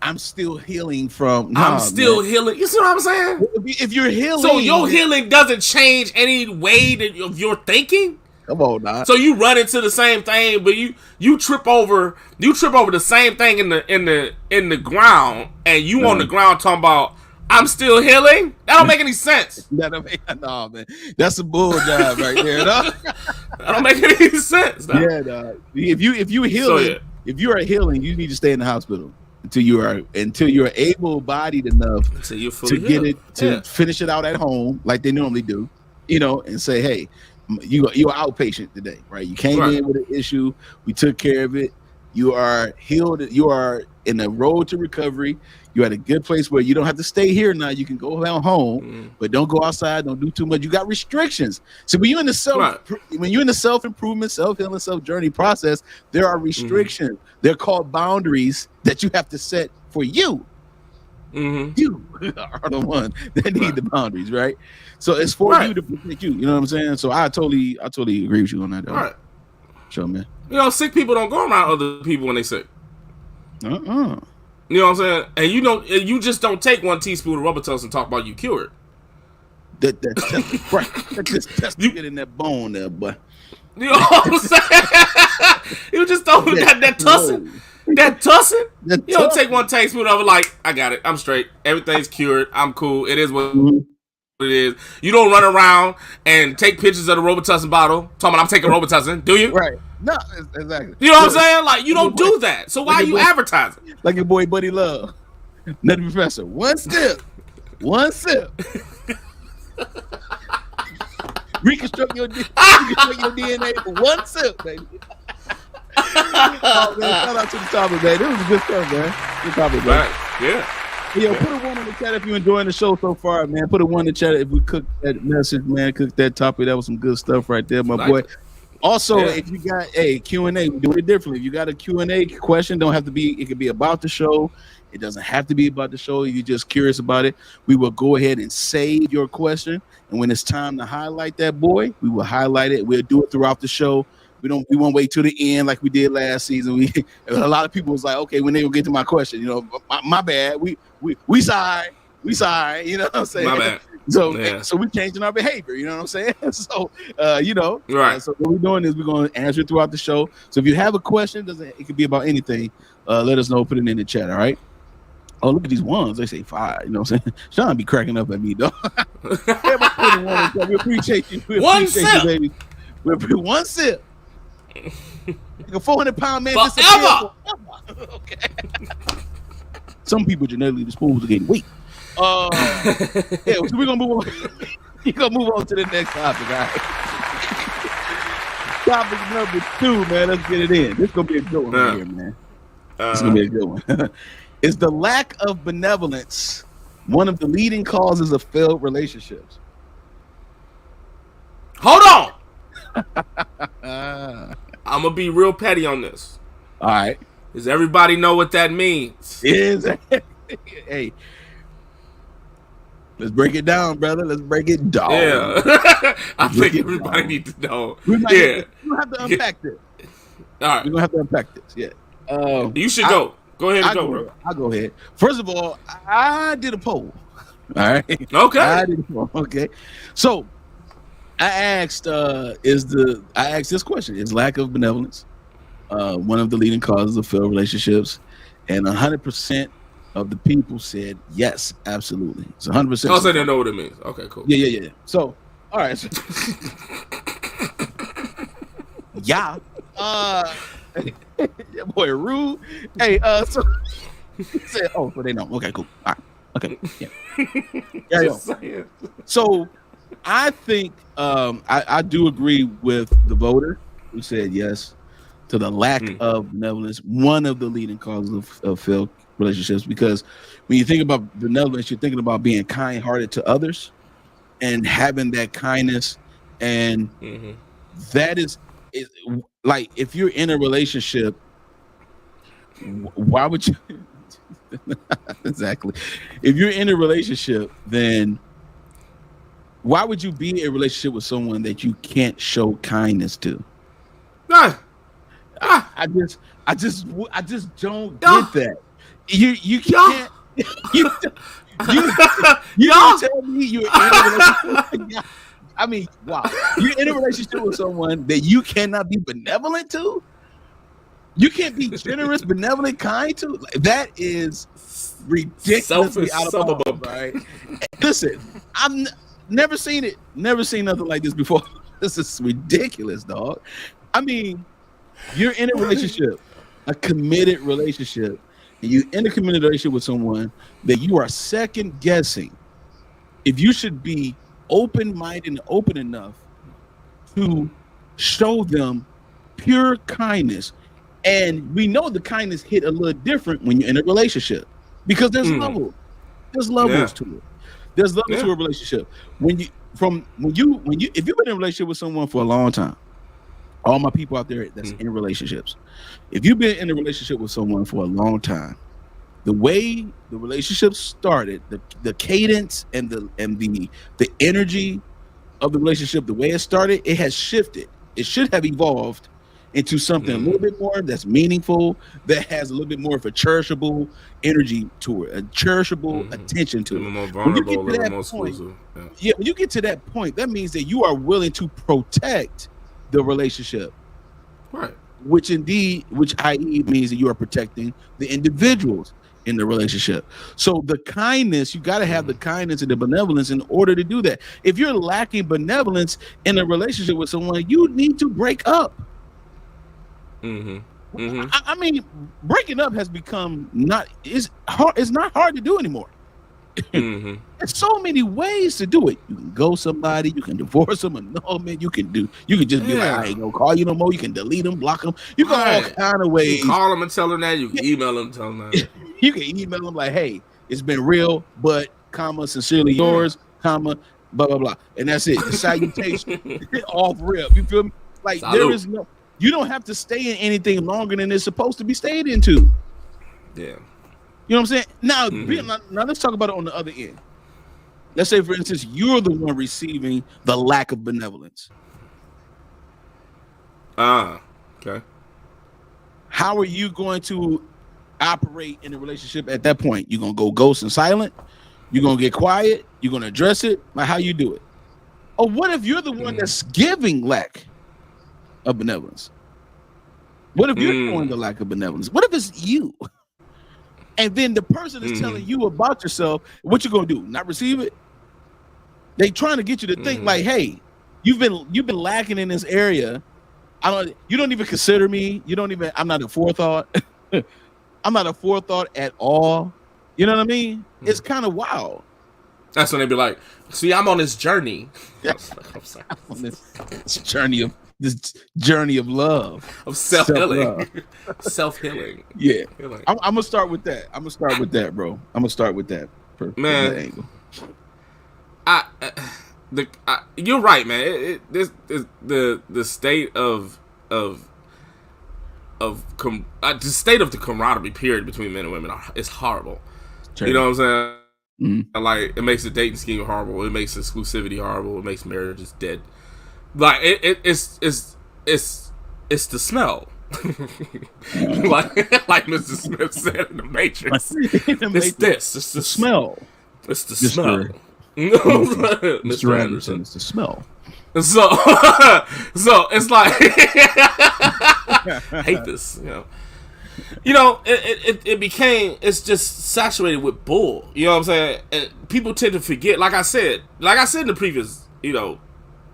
I'm still healing from. I'm still healing. You see what I'm saying? If you're healing, so your healing doesn't change any way of your thinking. Come on, now. So you run into the same thing, but you trip over the same thing in the ground, and you on the ground talking about, I'm still healing. That don't make any sense. No, man, that's a bull job right there. No? That don't make any sense. No? Yeah, dog. If you healing, if you are healing, you need to stay in the hospital until you are able-bodied enough to get it to finish it out at home like they normally do, and say, hey, you're outpatient today, right? You came in with an issue, we took care of it. You are healed. You are in the road to recovery. You're at a good place where you don't have to stay here now. You can go down home, but don't go outside. Don't do too much. You got restrictions. So when you're in the self-improvement, self-healing, self-journey process, there are restrictions. They're called boundaries that you have to set for you. You are the one that need the boundaries, right? So it's for you to protect you. You know what I'm saying? So I totally agree with you on that. Though. Right. Sure, man. Sick people don't go around other people when they sick. You know what I'm saying? And you just don't take 1 teaspoon of rubber tuss and talk about you cured. That's right. That's you get in that bone there, boy. You know what I'm saying? You just don't that tussin'. That tussin'? You don't take 1 teaspoon of it like, I got it. I'm straight. Everything's cured. I'm cool. It is what it is. You don't run around and take pictures of the Robitussin bottle talking about I'm taking Robitussin, do you? Right. No, exactly. You know what I'm saying? Like, you don't do that. So why are you advertising? Like your boy Buddy Love. Nutty Professor. One sip. Reconstruct your DNA for 1 sip, baby. Oh, man, shout out to the topic, man. This was a good stuff, man. Good topic, man. Right. Yeah. Yo, put a 1 in the chat if you're enjoying the show so far, man. Put a 1 in the chat if we cooked that message, man. Cooked that topic. That was some good stuff right there, my boy. Also, if you got a Q&A, we do it differently. If you got a Q&A question, don't have to be, it could be about the show. It doesn't have to be about the show. If you're just curious about it, we will go ahead and save your question. And when it's time to highlight that boy, we will highlight it. We'll do it throughout the show. We won't wait till the end like we did last season. A lot of people was like, okay, when they will get to my question, my bad. We sorry. You know what I'm saying? My bad. So we're changing our behavior, you know what I'm saying? So, right. So what we're doing is we're going to answer it throughout the show. So if you have a question, it could be about anything, let us know, put it in the chat, all right? Oh, look at these ones. They say 5, you know what I'm saying? Sean be cracking up at me, though. We appreciate you. One sip. Baby. We'll put 1 sip. Like a 400-pound man. Forever. Okay. Some people genetically disposed to gain weight. So we're gonna move on. You're gonna move on to the next topic, all right? Topic number 2, man. Let's get it in. This is gonna be a good one right here, man. This is gonna be a good one. Is the lack of benevolence one of the leading causes of failed relationships? Hold on. I'm gonna be real petty on this. All right. Does everybody know what that means? Hey. Let's break it down, brother. Let's break it down. Yeah. I think everybody needs to know. We're gonna have to unpack this. All right. We're gonna have to unpack this. Yeah. You should go. Go ahead and go, bro. I'll go ahead. First of all, I did a poll. All right. Okay. I did a poll. Okay. So I asked this question: is lack of benevolence one of the leading causes of failed relationships? And 100% of the people said yes, absolutely. It's 100%. Oh, so they know what it means. Okay, cool. Yeah. So, all right. So, yeah. Your boy Rude. Hey, so he said, so they know. Okay, cool. All right. Okay. Yeah. So I think I do agree with the voter who said yes to the lack of benevolence, one of the leading causes of failed relationships, because when you think about benevolence, you're thinking about being kind-hearted to others and having that kindness. And that is like, if you're in a relationship, why would you exactly, if you're in a relationship, then why would you be in a relationship with someone that you can't show kindness to? I just don't get that. You can't you don't tell me you're in a relationship. I mean, wow. You're in a relationship with someone that you cannot be benevolent to? You can't be generous, benevolent, kind to? That is ridiculously out of bounds, right? Listen, I've never seen it. Never seen nothing like this before. This is ridiculous, dog. I mean, you're in a relationship, a committed relationship, and you're in a committed relationship with someone that you are second guessing if you should be open-minded and open enough to show them pure kindness. And we know the kindness hit a little different when you're in a relationship, because there's levels. There's levels to it. There's levels to a relationship. If you've been in a relationship with someone for a long time, all my people out there that's in relationships, if you've been in a relationship with someone for a long time, the way the relationship started, the cadence and the energy of the relationship, the way it started, it has shifted. It should have evolved into something a little bit more that's meaningful, that has a little bit more of a cherishable energy to it, a cherishable attention to it. More vulnerable, a little more exclusive. Yeah, when you get to that point, that means that you are willing to protect the relationship, right? Which i.e. means that you are protecting the individuals in the relationship. So the kindness, you got to have the kindness and the benevolence in order to do that. If you're lacking benevolence in a relationship with someone, you need to break up. I mean, breaking up has become it's not hard to do anymore. There's so many ways to do it. You can go somebody, you can divorce them, annulment. You can just be like, I ain't gonna call you no more. You can delete them, block them. You can all kind of ways. You can call them and tell them that. You can email them, tell them that. You can email them like, hey, it's been real, but comma, sincerely yours, comma, blah blah blah, and that's it. The salutation off rip. You feel me? Like there is no. You don't have to stay in anything longer than it's supposed to be stayed into. Yeah. You know what I'm saying? Now, now let's talk about it on the other end. Let's say, for instance, you're the one receiving the lack of benevolence. Okay. How are you going to operate in a relationship at that point? You're going to go ghost and silent? You're going to get quiet? You're going to address it? Like, how you do it? Or what if you're the one that's giving lack of benevolence? What if you're showing the lack of benevolence? What if it's you? And then the person is telling you about yourself. What you gonna do? Not receive it? They trying to get you to think like, hey, you've been lacking in this area. You don't even consider me. I'm not a forethought. I'm not a forethought at all. You know what I mean? It's kind of wild. That's when they be like, see, I'm on this journey. I'm sorry. I'm on this journey of love, of self-healing. Self-healing. Yeah. I'm gonna start with that. Bro. I'm gonna start with that. From that angle. You're right, man. The state of the state of the camaraderie period between men and women is horrible. You know what I'm saying? Like, it makes the dating scheme horrible. It makes exclusivity horrible. It makes marriages dead. Like, it's the smell. like Mr. Smith said in the Matrix. It's the smell. It's the smell. Mr. Anderson, it's the smell. So it's like, I hate this, it's just saturated with bull. You know what I'm saying? And people tend to forget, like I said in the previous,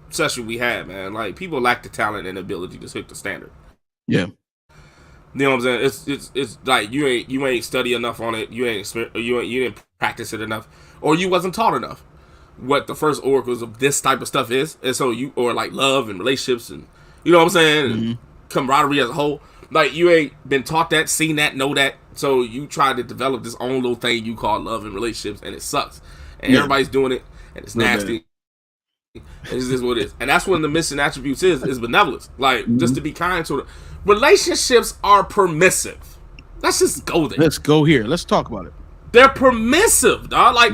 session we had, man, like, people lack the talent and ability to hit the standard. Yeah. You know what I'm saying? It's like you ain't study enough on it. You didn't practice it enough, or you wasn't taught enough what the first oracles of this type of stuff is, and so or like love and relationships and you know what I'm saying, and camaraderie as a whole. like you ain't been taught that, seen that, know that. So you try to develop this own little thing you call love and relationships, and it sucks. And everybody's doing it, and it's nasty. It's just what it is. And that's one of the missing attributes is benevolence. Like, just to be kind to them. Relationships are permissive. Let's just go there. Let's go here. Let's talk about it. They're permissive, dog. Like,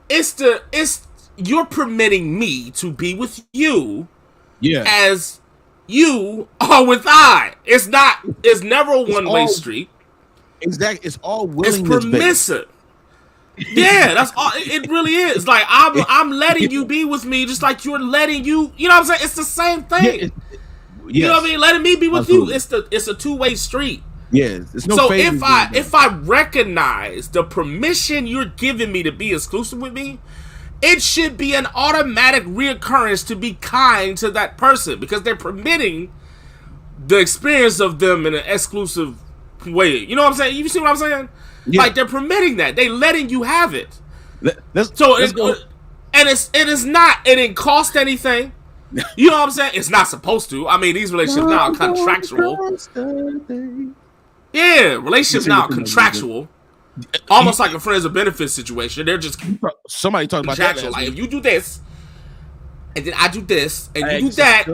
it's you're permitting me to be with you as you are with I. It's never a one-way street. Exactly. It's all willingness. It's permissive. Yeah, that's all. It really is. Like I'm letting you be with me, just like you're letting you. You know what I'm saying? It's the same thing. You know what I mean? Letting me be with you. It's a two-way street. Yeah. It's no. So if I recognize the permission you're giving me to be exclusive with me, it should be an automatic reoccurrence to be kind to that person because they're permitting the experience of them in an exclusive way. You know what I'm saying? You see what I'm saying? Yeah. Like they're permitting that. They letting you have it. It didn't cost anything. You know what I'm saying? It's not supposed to. I mean, these relationships now are contractual. Yeah, relationships now are contractual. Almost like a friends of benefits situation. They're just somebody talking about that. Like if you do this, and then I do this, and you do that,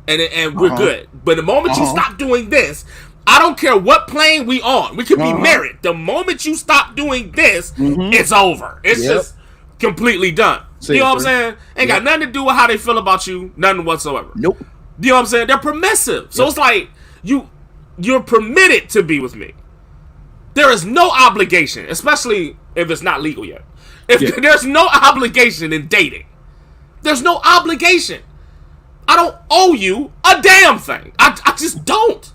and we're good. But the moment you stop doing this, I don't care what plane we on. We could be married. The moment you stop doing this, it's over. It's just completely done. You know what I'm saying? Ain't got nothing to do with how they feel about you. Nothing whatsoever. Nope. You know what I'm saying? They're permissive. So it's like you're permitted to be with me. There is no obligation, especially if it's not legal yet. There's no obligation in dating. There's no obligation. I don't owe you a damn thing. I just don't.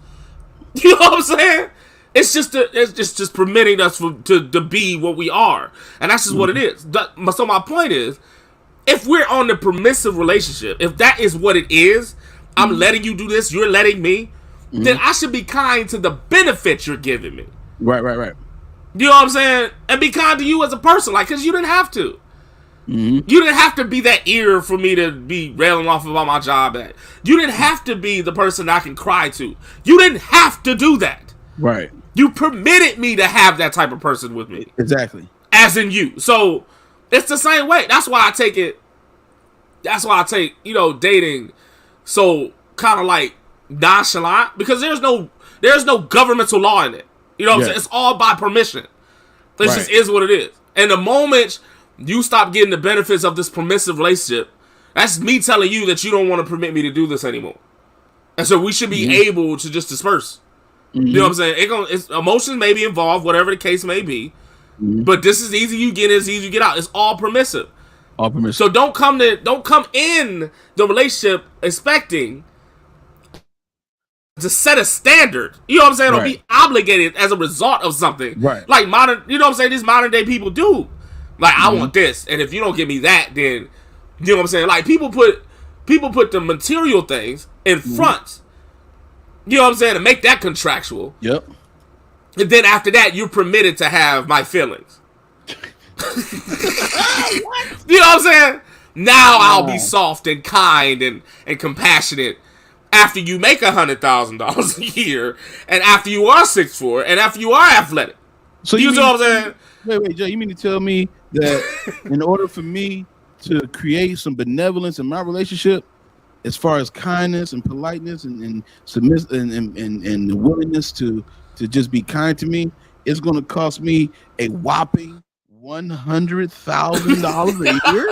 You know what I'm saying? It's just permitting us to be what we are, and that's just what it is. So my point is, if we're on the permissive relationship, if that is what it is, I'm letting you do this, you're letting me, then I should be kind to the benefit you're giving me. Right. You know what I'm saying? And be kind to you as a person, like, because you didn't have to. You didn't have to be that ear for me to be railing off about my job at. You didn't have to be the person I can cry to. You didn't have to do that. Right. You permitted me to have that type of person with me. Exactly. As in you. So it's the same way. That's why I take, dating so kind of like nonchalant, because there's no governmental law in it. You know what I'm saying? It's all by permission. This just is what it is. And the moment you stop getting the benefits of this permissive relationship, that's me telling you that you don't want to permit me to do this anymore. And so we should be able to just disperse. You know what I'm saying? It's emotions may be involved, whatever the case may be. But this is easy you get in, it's easy you get out. It's all permissive. All permissive. So don't come in the relationship expecting to set a standard. You know what I'm saying? Or be obligated as a result of something. Right. Like you know what I'm saying? These modern day people do. Like, I want this, and if you don't give me that, then you know what I'm saying? Like, people put the material things in front. You know what I'm saying? To make that contractual. Yep. And then after that, you're permitted to have my feelings. You know what I'm saying? Now I'll be soft and kind and compassionate after you make $100,000 a year, and after you are 6'4", and after you are athletic. So you know what I'm saying? Wait, Joe, you mean to tell me that in order for me to create some benevolence in my relationship, as far as kindness and politeness and submiss and the willingness to just be kind to me, it's going to cost me a whopping $100,000 a year?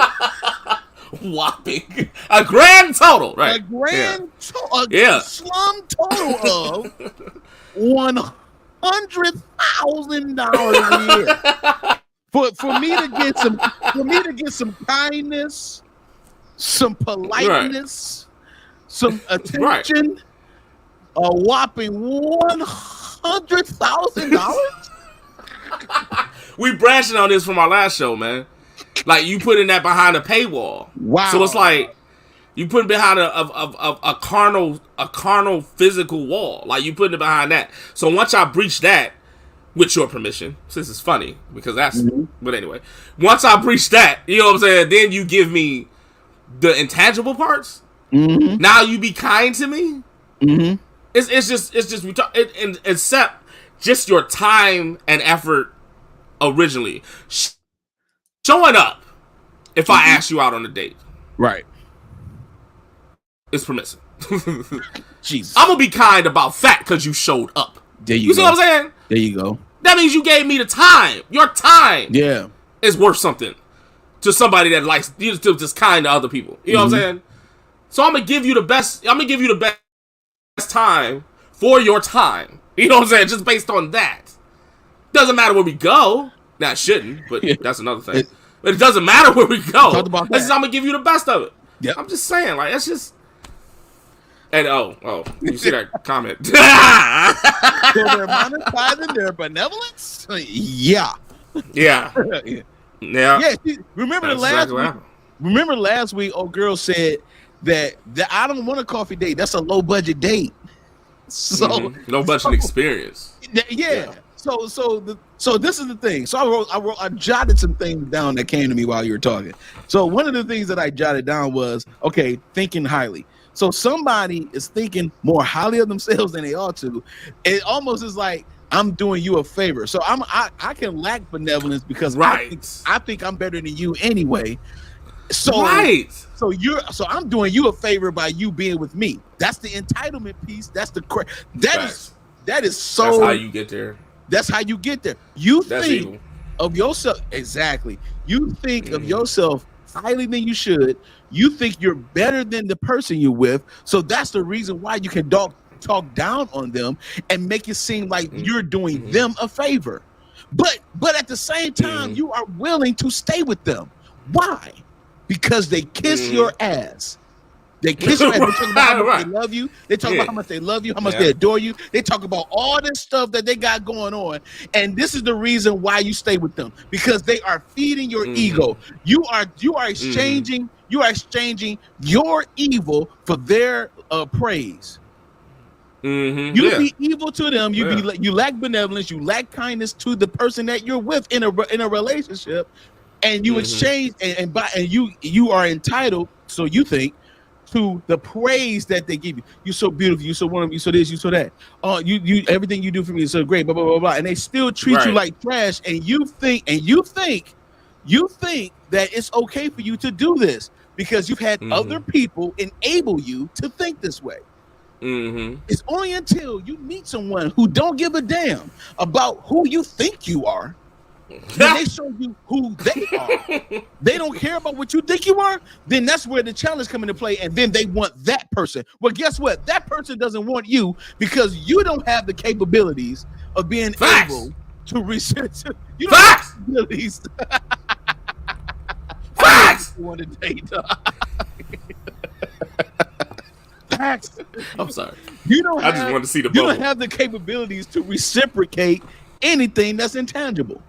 Whopping. A grand total, right? A grand total. Slum total of $100,000 a year. For me to get some kindness, some politeness, some attention, a whopping $100,000. We branching on this from our last show, man. Like, you putting that behind a paywall. Wow. So it's like you putting behind a carnal physical wall. Like, you putting it behind that. So once I breach that, with your permission, since it's funny, because that's, but anyway, once I breach that, you know what I'm saying, then you give me the intangible parts. Now you be kind to me. It's just we talk and except just your time and effort originally showing up. If I ask you out on a date, Right. it's permissive. Jesus. I'm gonna be kind about that because you showed up. There you You go. see what I'm saying? There you go. That means you gave me the time. Your time Yeah. is worth something to somebody that likes you, to just kind to other people. You know what I'm saying? So I'm gonna give you the best. I'm gonna give you the best time for your time. You know what I'm saying? Just based on that. Doesn't matter where we go. Now it shouldn't, but that's another thing. But it doesn't matter where we go. Talked about that. That's just, I'm gonna give you the best of it. Yep. I'm just saying, like that's just. And you see that comment? So they're monetizing their benevolence? Yeah. Yeah. Yeah. Yeah. See, remember That's last exactly what week? happened. Remember last week? Old girl said that I don't want a coffee date. That's a low budget date. So No budget experience. yeah. So this is the thing. So I jotted some things down that came to me while you were talking. So one of the things that I jotted down was, okay, thinking highly. So somebody is thinking more highly of themselves than they ought to. It almost is like I'm doing you a favor. So I can lack benevolence because I think I'm better than you anyway. So so I'm doing you a favor by you being with me. That's the entitlement piece. That's the that is so. That's how you get there. That's how you get there. You That's think evil. of yourself exactly. You think of yourself highly than you should. You think you're better than the person you're with. So that's the reason why you can talk down on them and make it seem like you're doing them a favor. But at the same time, you are willing to stay with them. Why? Because they kiss your ass. They kiss your ass. They talk about how much they love you. They talk about how much they love you, how much they adore you. They talk about all this stuff that they got going on. And this is the reason why you stay with them. Because they are feeding your ego. You are exchanging your evil for their praise. You be evil to them. You lack benevolence. You lack kindness to the person that you're with in a relationship, and you exchange and you are entitled. So you think to the praise that they give you. You're so beautiful. You're so wonderful. You're so this. You're so that. You everything you do for me is so great. Blah blah blah blah. And they still treat you like trash. And you think that it's okay for you to do this because you've had other people enable you to think this way. It's only until you meet someone who don't give a damn about who you think you are, when they show you who they are, they don't care about what you think you are, then that's where the challenge comes into play, and then they want that person. Well, guess what? That person doesn't want you because you don't have the capabilities of being able to research. You don't have the capabilities. Facts! Want to date. I'm sorry. I just wanted to see the You bubble. don't have the capabilities to reciprocate anything that's intangible.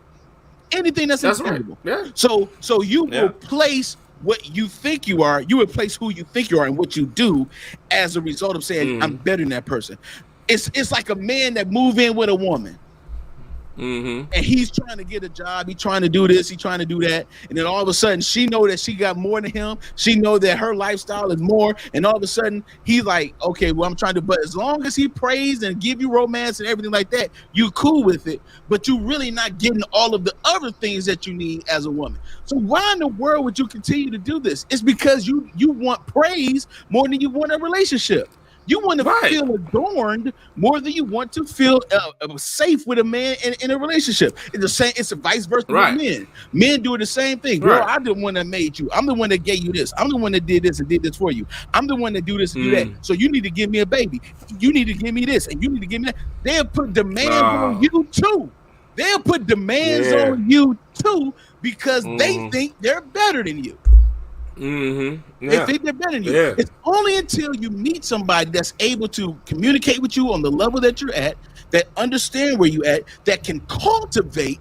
Anything that's intangible. Right. Yeah. So you will place what you think you are. You will place who you think you are and what you do as a result of saying I'm better than that person. It's like a man that move in with a woman. And he's trying to get a job. He's trying to do this. He's trying to do that. And then all of a sudden, she know that she got more than him. She know that her lifestyle is more. And all of a sudden, he's like, okay, well, I'm trying to. But as long as he prays and give you romance and everything like that, you cool with it. But you really not getting all of the other things that you need as a woman. So why in the world would you continue to do this? It's because you want praise more than you want a relationship. You want to feel adorned more than you want to feel safe with a man in a relationship. It's the same. It's a vice versa with men. Men do the same thing. Girl, I'm the one that made you. I'm the one that gave you this. I'm the one that did this and did this for you. I'm the one that do this and do that. So you need to give me a baby. You need to give me this and you need to give me that. They'll put demands on you too. They'll put demands on you too because they think they're better than you. They think they're better than you. It's only until you meet somebody that's able to communicate with you on the level that you're at, that understand where you're at, that can cultivate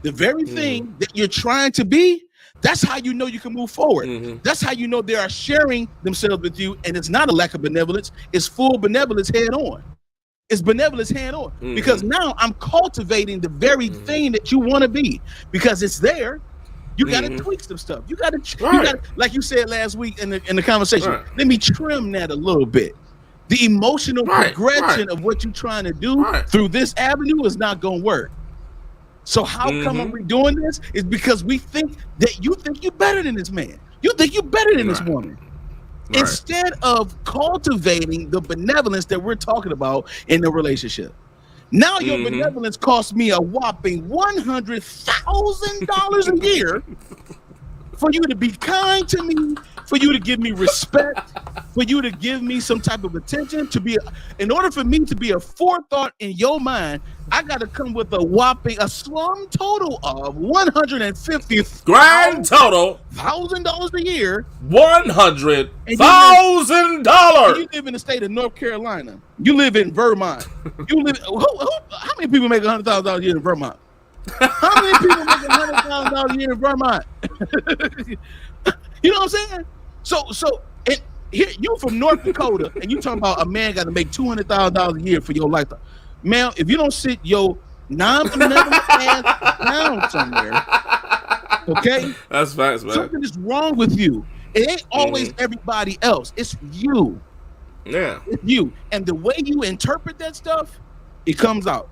the very thing that you're trying to be. That's how you know you can move forward. That's how you know they are sharing themselves with you, and it's not a lack of benevolence. It's full benevolence head on. It's benevolence hand on because now I'm cultivating the very thing that you want to be because it's there. You got to tweak some stuff. You got to, like you said last week in the conversation. Let me trim that a little bit. The emotional progression of what you're trying to do through this avenue is not going to work. So how come are we doing this? Is because we think that you think you're better than this man. You think you're better than this woman. Right. Instead of cultivating the benevolence that we're talking about in the relationship. Now your benevolence costs me a whopping $100,000 a year for you to be kind to me, for you to give me respect, for you to give me some type of attention, in order for me to be a forethought in your mind, I got to come with a sum total of $150,000 a year. $100,000. You live in the state of North Carolina. You live in Vermont. How many people make $100,000 a year in Vermont? How many people make $100,000 a year in Vermont? You know what I'm saying? So here you from North Dakota, and you talking about a man got to make $200,000 a year for your lifetime. Man, if you don't sit your non-benevolent ass down somewhere, okay? That's facts, man. Something is wrong with you. It ain't always everybody else. It's you. Yeah. It's you. And the way you interpret that stuff, it comes out.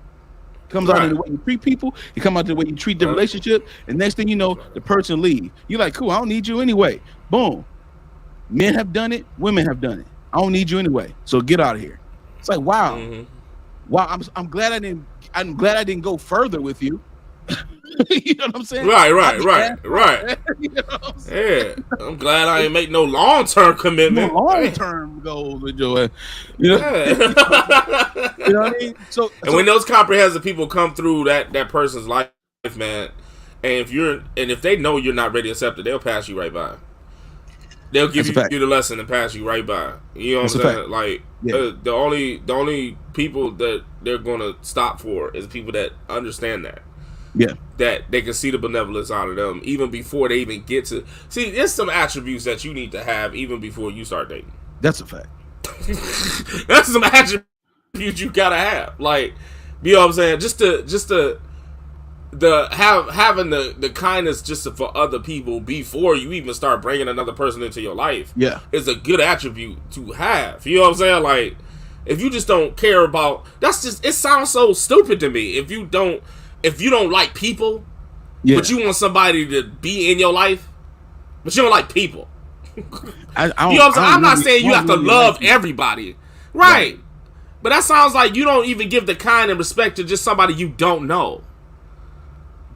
It comes out in the way you treat people. It comes out in the way you treat the relationship. And next thing you know, the person leave. You're like, cool, I don't need you anyway. Boom. Men have done it. Women have done it. I don't need you anyway. So get out of here. It's like, wow. Wow, I'm glad I didn't go further with you. You know what I'm saying? Right. You know what I'm saying? Yeah, I'm glad I ain't make no long-term commitment. No long-term goals with your, you know. You know what I mean? So when those comprehensive people come through that person's life, man, and if they know you're not ready to accept it, they'll pass you right by. They'll give you the lesson and pass you right by. You know what I'm saying? Like the only people that they're gonna stop for is people that understand that. Yeah. That they can see the benevolence out of them even before they even get to see. There's some attributes that you need to have even before you start dating. That's a fact. That's some attributes you gotta have. Like, you know what I'm saying? Just to having the kindness just for other people before you even start bringing another person into your life. Yeah, is a good attribute to have. You know what I'm saying? Like, if you just don't care about, it sounds so stupid to me. If you don't like people, but you want somebody to be in your life, but you don't like people. You know what I'm saying? I'm not saying you have to love everybody, right? But that sounds like you don't even give the kind and respect to just somebody you don't know.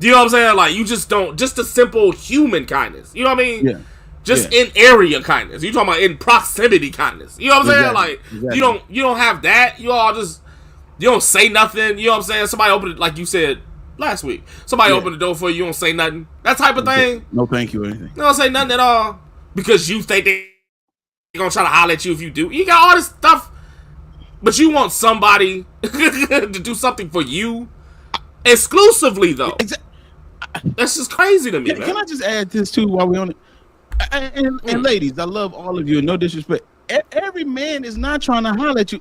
Do you know what I'm saying? Like, you just don't, just a simple human kindness. You know what I mean? Yeah. Just in area kindness. You talking about in proximity kindness. You know what I'm saying? Like, you don't have that. You don't say nothing. You know what I'm saying? Somebody opened it, like you said last week. Somebody opened the door for you. You don't say nothing. That type of thing. No thank you or anything. You don't say nothing at all because you think they're going to try to holler at you if you do. You got all this stuff, but you want somebody to do something for you exclusively, though. That's just crazy to me, man. Can I just add this too while we're on it? And ladies, I love all of you. No disrespect. Every man is not trying to holler at you.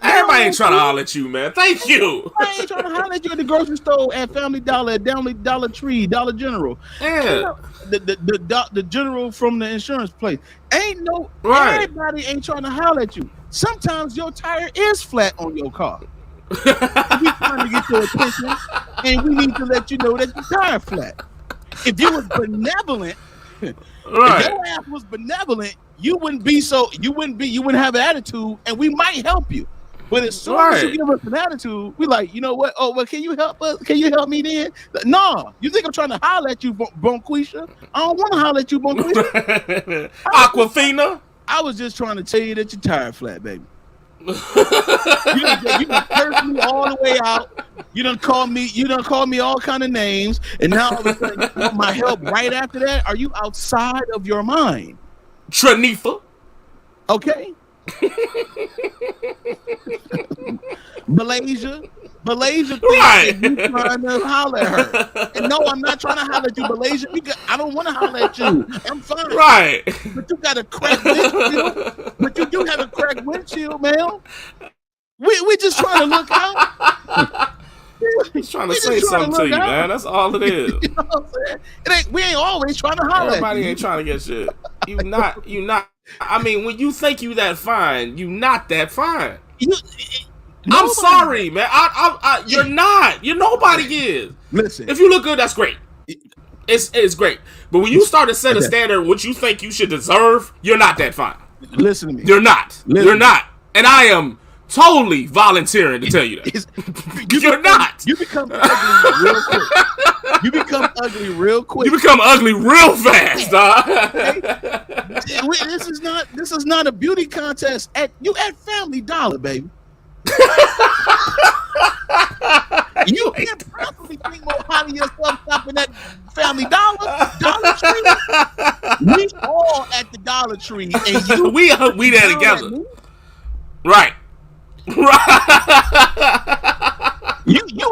Everybody ain't trying to holler at you, man. Thank you. I ain't trying to holler at you at the grocery store, at Family Dollar, at Dollar Tree, Dollar General. Yeah. The general from the insurance place. Everybody ain't trying to holler at you. Sometimes your tire is flat on your car. We're trying to get your attention, and we need to let you know that your tire flat. If you was benevolent, if your ass was benevolent, you wouldn't have an attitude, and we might help you. But as soon as you give us an attitude, we like, you know what? Oh, well, can you help us? Can you help me then? No, you think I'm trying to holler at you, Bonquisha? I don't want to holler at you, Bonquisha. Aquafina. I was just trying to tell you that your tire flat, baby. You done cursed me all the way out. You done call me all kind of names, and now all of a sudden you want my help right after that. Are you outside of your mind? Tranifa. Okay. Malaysia thinks that you trying to holler at her. And no, I'm not trying to holler at you, Malaysia. I don't want to holler at you. I'm fine. Right. But you got a cracked windshield. But you do have a cracked windshield, man. We just trying to look out. He's trying to say something to you, man. That's all it is. You know what I'm saying? We ain't always trying to holler. Everybody ain't trying to get shit. You not I mean, when you think you that fine, you not that fine. I'm Nobody- sorry, man. You're not. You're nobody is. Listen, If you look good, that's great. It's great. But when you start to set a standard, what you think you should deserve, you're not that fine. listen to me. You're not. Listen. You're not. And I am totally volunteering to tell you that. You're not. You become ugly real quick. You become ugly real quick. You become ugly real fast, dog. This is not a beauty contest. You at Family Dollar, baby. You can't probably think more highly of yourself shopping at Family Dollar Tree. We all at the Dollar Tree, and you we there together. Right. You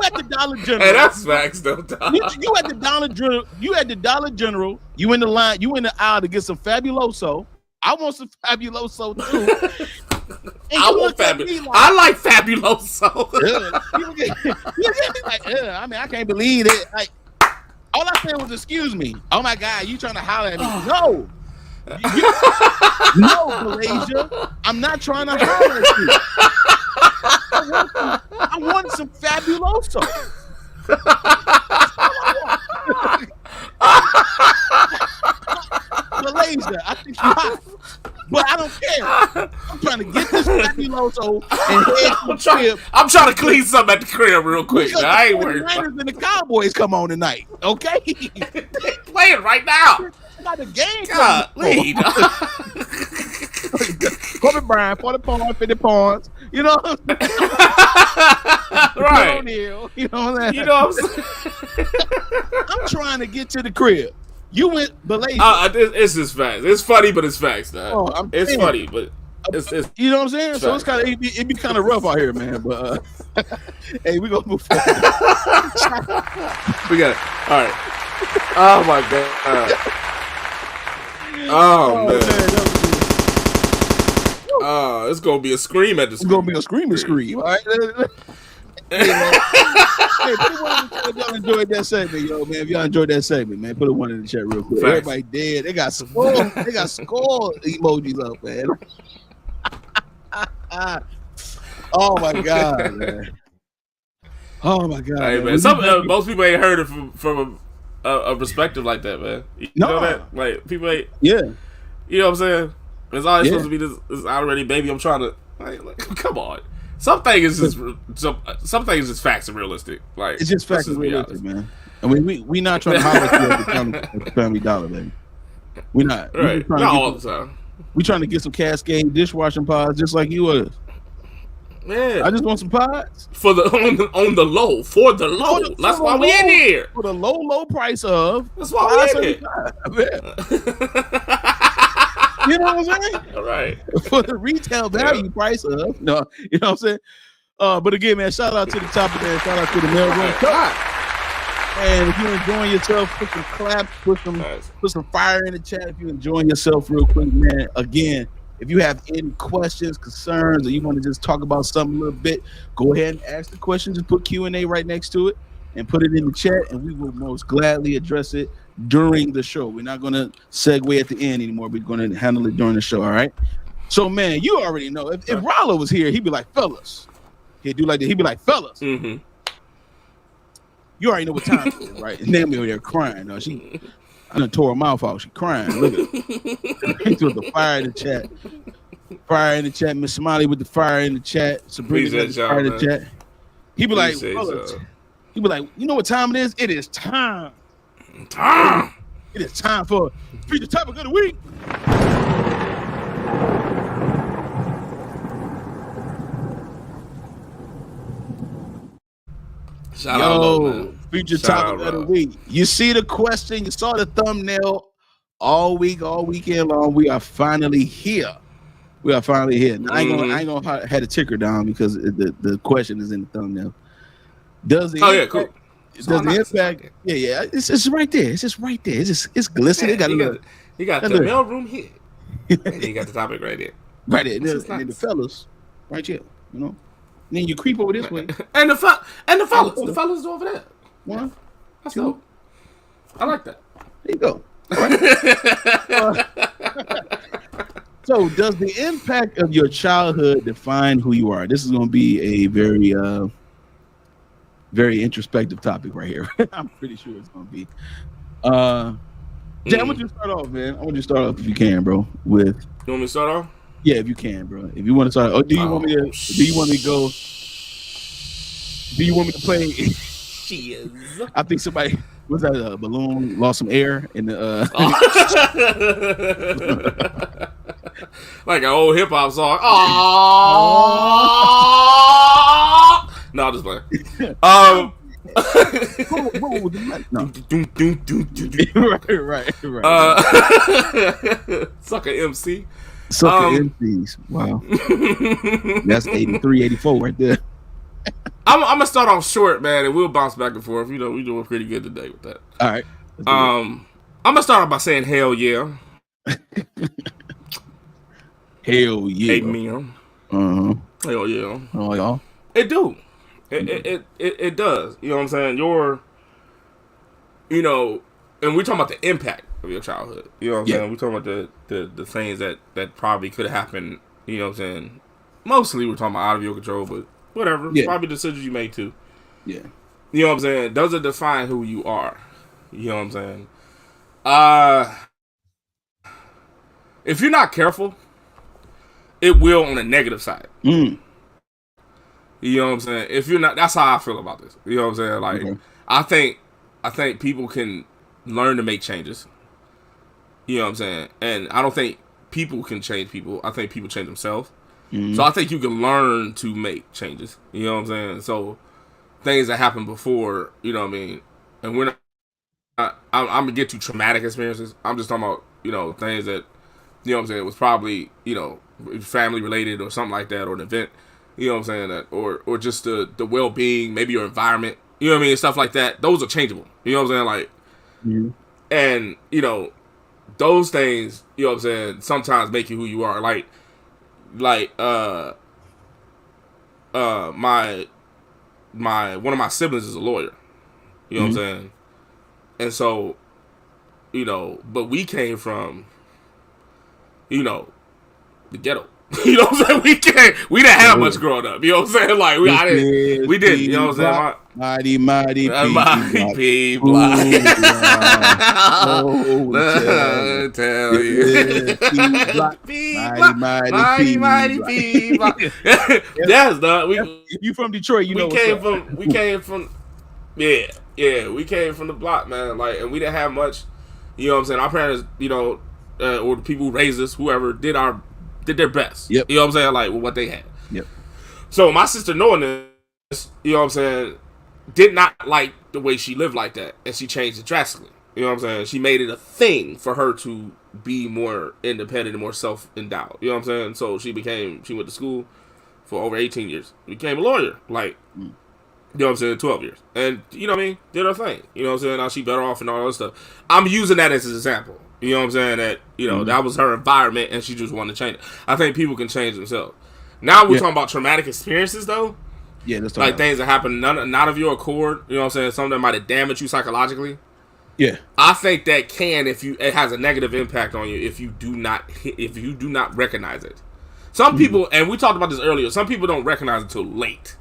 at the Dollar General. Hey, that's facts, though, dog. You at the Dollar General. You at the Dollar General. You in the line. You in the aisle to get some Fabuloso. I want some Fabuloso too. I want Fabuloso. I like Fabuloso. I mean, I can't believe it. Like, all I said was, "Excuse me." Oh my God, you trying to holler at me? No, no, Malaysia. I'm not trying to holler at you. I want some Fabuloso. Malaysia, I think you're hot, but I don't care. I'm trying to get this Fabuloso and head to the crib. I'm trying to clean something at the crib real quick. I ain't worried. The and the Cowboys come on tonight, okay? Playing right now. Got the game. God, lead. Kobe Bryant, 40 points, 50 points. You know what I'm saying? Right. You know what I'm saying? You know what I'm saying? I'm trying to get to the crib. You went Malaysia. It's just facts. It's funny, but it's facts, dog. It's funny, but it's you know what I'm saying? So it's kind of it be kind of rough out here, man. But hey, we gonna move forward. We got it. All right. Oh my God. Oh man. It's gonna be a scream at the screen. It's gonna be a scream. All right. Hey, man. Hey, put one in the chat if y'all enjoyed that segment, yo, man. If y'all enjoyed that segment, man, put a one in the chat real quick. Facts. Everybody dead. They got skull emojis up, man. Oh my God, man. Oh my God. Hey, man. Most people ain't heard it from a perspective like that, man. You know that? Like, people ain't. Yeah. You know what I'm saying? It's always supposed to be this already, baby. I'm trying to. Like, come on. Some things is just facts and realistic. Like, it's just facts and realistic, man. I mean, we not trying to holler at the Family Dollar, baby. We not. Right. Not all the time. We trying to get some Cascade dishwashing pods just like you was. Man, I just want some pods for the on the low. For the low. That's why we in here. For the low price of. That's why we in here. You know what I'm saying? All right. For the retail value price of. No, you know what I'm saying? But again, man, shout out to the topic, man. Shout out to the Maleroom. And if you're enjoying yourself, put some claps, put some fire in the chat. If you're enjoying yourself real quick, man. Again, if you have any questions, concerns, or you want to just talk about something a little bit, go ahead and ask the question. Just put Q&A right next to it and put it in the chat, and we will most gladly address it during the show. We're not going to segue at the end anymore. We're going to handle it during the show, all right? So, man, you already know. If Rollo was here, he'd be like, fellas. He'd do like that. He'd be like, fellas. Mm-hmm. You already know what time it is, right? And then we over there crying. No, I done tore her mouth off. She crying. Look at her. With the fire in the chat. Fire in the chat. Miss Smiley with the fire in the chat. Sabrina with the fire in the chat. He be like, he be like, you know what time it is? It is time. It is time for feature topic of the week. Shout out, man. Feature topic of the week. You see the question, you saw the thumbnail all weekend long. We are finally here. Now, I ain't gonna have the ticker down because the question is in the thumbnail. Does the cool. Does the impact? Yeah. It's right there. It's just right there. It's glistening. You got the Maleroom here. And you got the topic right there. Right there. And the fellas, right here. You know. And then you creep over this way. And the fellas over there. One. That's dope. I like that. There you go. So, does the impact of your childhood define who you are? This is going to be a very, very introspective topic right here. I'm pretty sure it's going to be. Jay, I want you to start off, man. I want you to start off if you can, bro. With You want me to start off? yeah, if you can, bro. If you want to start, or do you want me to? Do you want me to go? Do you want me to play? Cheers. I think somebody was that a balloon lost some air in the. Like an old hip hop song. Aww. No, I'm just playing. right. Sucker MC. Sucker MCs. Wow. That's 83, 84 right there. I'm gonna start off short, man, and we'll bounce back and forth. You know, we're doing pretty good today with that. All right. I'm gonna start off by saying hell yeah. Hell yeah. Amen. Hell yeah. Oh y'all. It do. It does. You know what I'm saying? You know, and we're talking about the impact of your childhood. You know what I'm saying? We're talking about the things that probably could have happened. You know what I'm saying? Mostly we're talking about out of your control, but whatever. Yeah. Probably decisions you made too. Yeah. You know what I'm saying? Does it define who you are? You know what I'm saying? If you're not careful, it will on the negative side. You know what I'm saying? If you're not, that's how I feel about this. You know what I'm saying? Like, I think people can learn to make changes. You know what I'm saying? And I don't think people can change people. I think people change themselves. So I think you can learn to make changes. You know what I'm saying? So things that happened before, you know what I mean? And we're not, I'm going to get to traumatic experiences. I'm just talking about, you know, things that, you know what I'm saying, it was probably, you know, family related or something like that, or an event. You know what I'm saying? That, or just the well-being, maybe your environment, you know what I mean? Stuff like that. Those are changeable. You know what I'm saying? Like, and, you know, those things, you know what I'm saying, sometimes make you who you are. Like, my one of my siblings is a lawyer. You know what I'm saying? And so, you know, but we came from, you know, the ghetto. You know what I'm saying? We didn't have much growing up. You know what I'm saying? Like we didn't. You know what I'm saying? Mighty P block. Tell you. Mighty P block. Yes, dog. You from Detroit? You know we came from. Yeah, we came from the block, man. Like, and we didn't have much. You know what I'm saying? Our parents, you know, or the people who raised us, whoever did their best. Yep. You know what I'm saying? Like, with what they had. Yep. So my sister, knowing this, you know what I'm saying, did not like the way she lived like that, and she changed it drastically. You know what I'm saying? She made it a thing for her to be more independent and more self-endowed. You know what I'm saying? So she went to school for over 18 years. Became a lawyer. Like, you know what I'm saying, 12 years. And, you know what I mean? Did her thing. You know what I'm saying? Now she better off and all that stuff. I'm using that as an example. You know what I'm saying? That, you know, that was her environment and she just wanted to change it. I think people can change themselves. Now we're talking about traumatic experiences, though. Yeah, let's talk like about things that happen not of your accord. You know what I'm saying? Something that might have damaged you psychologically. Yeah. I think that it has a negative impact on you if you do not recognize it. Some people, and we talked about this earlier, some people don't recognize it until late.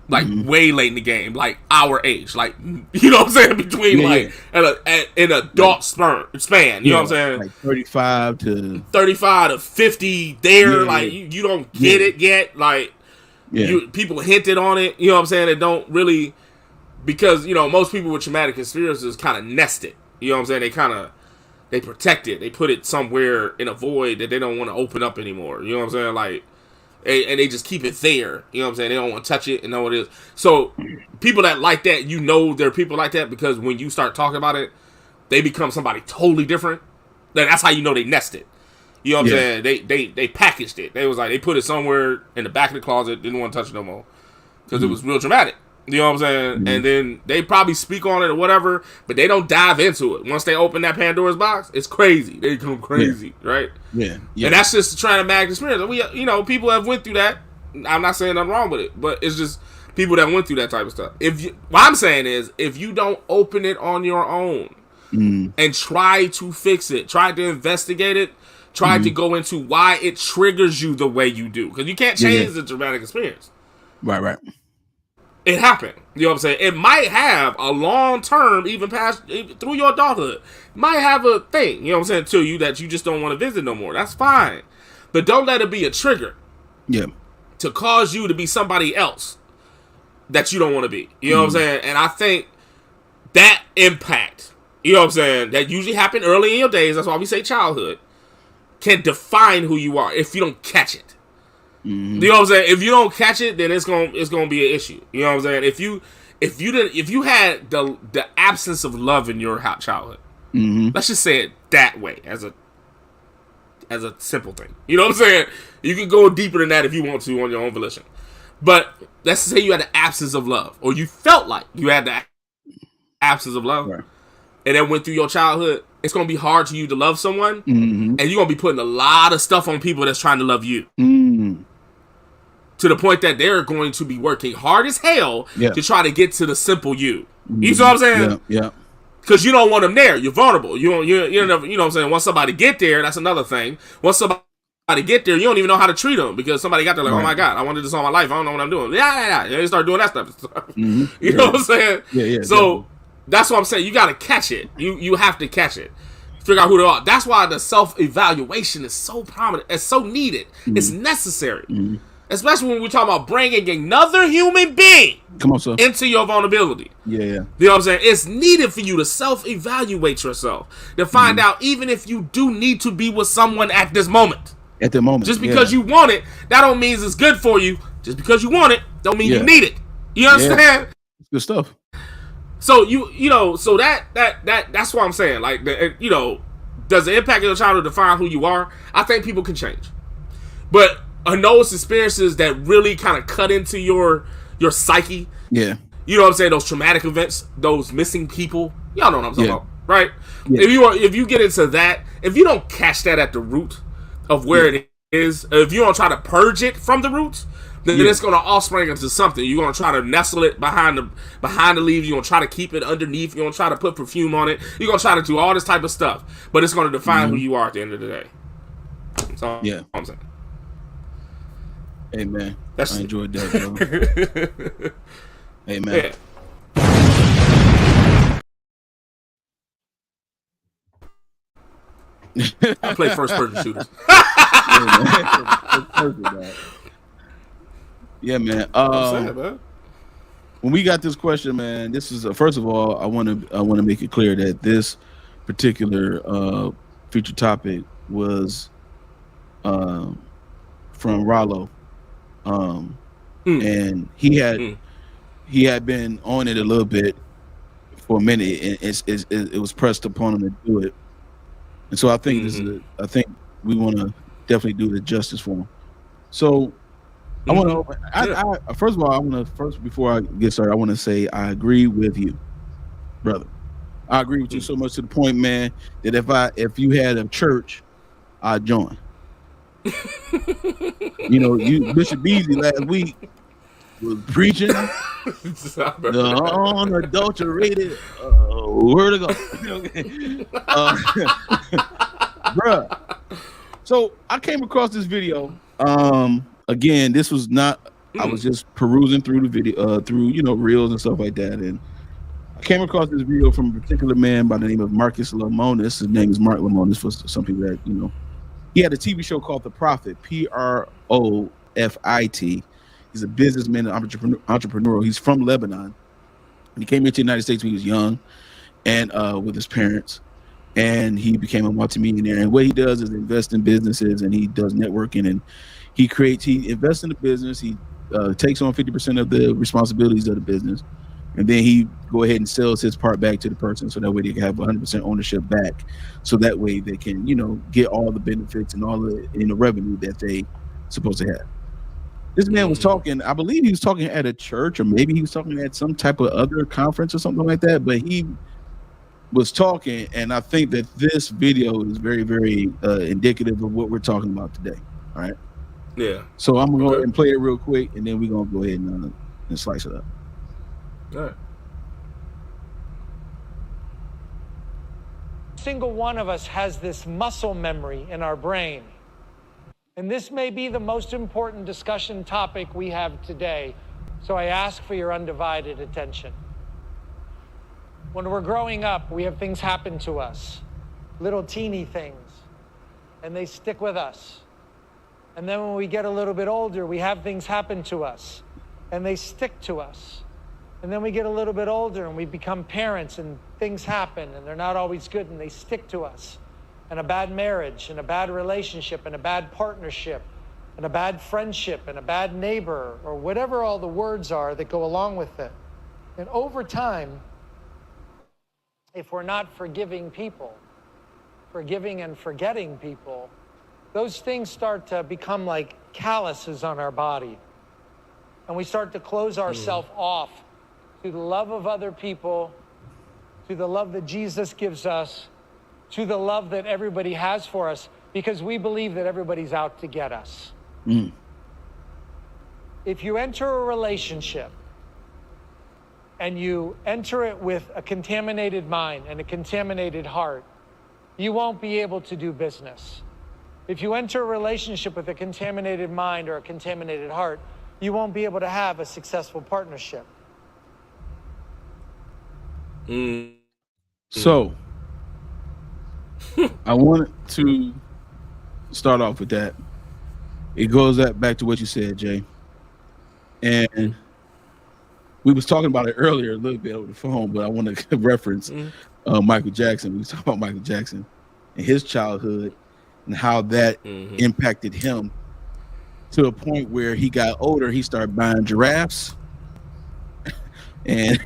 Like, way late in the game, like our age, like, you know what I'm saying, between an adult span, you know what I'm saying, like 35 to 50 there, like you don't get it yet, like people hinted on it, you know what I'm saying, they don't really, because, you know, most people with traumatic experiences kind of nest it, you know what I'm saying, they protect it, they put it somewhere in a void that they don't want to open up anymore, you know what I'm saying, like, and they just keep it there. You know what I'm saying? They don't want to touch it and know what it is. So people that like that, you know, there are people like that because when you start talking about it, they become somebody totally different. That's how you know they nested. You know what I'm saying? They packaged it. They was like, they put it somewhere in the back of the closet, didn't want to touch it no more because it was real dramatic. You know what I'm saying? And then they probably speak on it or whatever, but they don't dive into it. Once they open that Pandora's box, it's crazy. They become crazy, right? Yeah. And that's just a traumatic experience. We, you know, people have went through that. I'm not saying nothing wrong with it, but it's just people that went through that type of stuff. What I'm saying is, if you don't open it on your own and try to fix it, try to investigate it, tried to go into why it triggers you the way you do, because you can't change the traumatic experience. Right. It happened. You know what I'm saying? It might have a long term, even past through your adulthood. It might have a thing, you know what I'm saying, to you that you just don't want to visit no more. That's fine. But don't let it be a trigger. Yeah. To cause you to be somebody else that you don't want to be. You know what I'm saying? And I think that impact, you know what I'm saying, that usually happen early in your days, that's why we say childhood, can define who you are if you don't catch it. You know what I'm saying? If you don't catch it, then it's gonna be an issue. You know what I'm saying? If you had the absence of love in your childhood, let's just say it that way as a simple thing. You know what I'm saying? You can go deeper than that if you want to on your own volition. But let's say you had the absence of love, or you felt like you had the absence of love, and then went through your childhood. It's gonna be hard for you to love someone, and you're gonna be putting a lot of stuff on people that's trying to love you. To the point that they're going to be working hard as hell to try to get to the simple you. You see what I'm saying? Yeah. Because you don't want them there. You're vulnerable. You know what I'm saying? Once somebody get there, that's another thing. Once somebody get there, you don't even know how to treat them because somebody got there like, oh my God, I wanted this all my life. I don't know what I'm doing. Yeah. They start doing that stuff. You know what I'm saying? Yeah. So that's what I'm saying. You got to catch it. You have to catch it. Figure out who they are. That's why the self-evaluation is so prominent. It's so needed. It's necessary. Especially when we're talking about bringing another human being into your vulnerability. Yeah. You know what I'm saying? It's needed for you to self-evaluate yourself. To find out even if you do need to be with someone at this moment. At the moment. Just because you want it, that don't mean it's good for you. Just because you want it, don't mean you need it. You understand? Good stuff. So so that's what I'm saying. Like, does the impact of your childhood define who you are? I think people can change. But are those experiences that really kind of cut into your psyche? Yeah. You know what I'm saying? Those traumatic events, those missing people. Y'all know what I'm talking about, right? Yeah. If you get into that, if you don't catch that at the root of where it is, if you don't try to purge it from the roots, then it's going to offspring into something. You're going to try to nestle it behind the leaves. You're going to try to keep it underneath. You're going to try to put perfume on it. You're going to try to do all this type of stuff. But it's going to define who you are at the end of the day. That's all I'm saying. Hey man, I enjoyed that, bro. Hey man. I play first person shooters. Yeah, man. When we got this question, man, this is first of all, I want to make it clear that this particular feature topic was from Rollo. And he had been on it a little bit for a minute, and it was pressed upon him to do it, and so I think I think we want to definitely do the justice for him. So I want to first of all, before I get started, I want to say I agree with you, brother. I agree with you so much to the point, man, that if you had a church, I'd join. You Bishop Beasley last week was preaching the unadulterated word of God. Bruh. So I came across this video. Again, this was not. I was just perusing through the video, through reels and stuff like that, and I came across this video from a particular man by the name of Marcus Lemonis. His name is Mark Lemonis for some people that He had a TV show called The Prophet, Profit. He's a businessman and entrepreneur. He's from Lebanon. He came into the United States when he was young, and with his parents, and he became a multimillionaire. And what he does is invest in businesses, and he does networking, and he invests in the business. He takes on 50% of the responsibilities of the business, and then he go ahead and sells his part back to the person, so that way they can have 100% ownership back. So that way they can, get all the benefits and all the revenue that they supposed to have. This man was talking. I believe he was talking at a church, or maybe he was talking at some type of other conference or something like that. But he was talking, and I think that this video is very, very indicative of what we're talking about today. All right. Yeah. So I'm gonna go ahead and play it real quick, and then we're gonna go ahead and slice it up. All right. single one of us has this muscle memory in our brain. And this may be the most important discussion topic we have today, so I ask for your undivided attention. When we're growing up, we have things happen to us, little teeny things, and they stick with us. And then when we get a little bit older, we have things happen to us, and they stick to us. And then we get a little bit older, and we become parents, and things happen, and they're not always good, and they stick to us. And a bad marriage, and a bad relationship, and a bad partnership, and a bad friendship, and a bad neighbor, or whatever all the words are that go along with it. And over time, if we're not forgiving people, forgiving and forgetting people, those things start to become like calluses on our body. And we start to close ourselves off to the love of other people, to the love that Jesus gives us, to the love that everybody has for us, because we believe that everybody's out to get us. If you enter a relationship and you enter it with a contaminated mind and a contaminated heart, you won't be able to do business. If you enter a relationship with a contaminated mind or a contaminated heart, you won't be able to have a successful partnership. So, I wanted to start off with that. It goes back to what you said, Jay. And we was talking about it earlier a little bit over the phone, but I want to reference Michael Jackson. We was talking about Michael Jackson and his childhood and how that impacted him to a point where he got older. He started buying giraffes and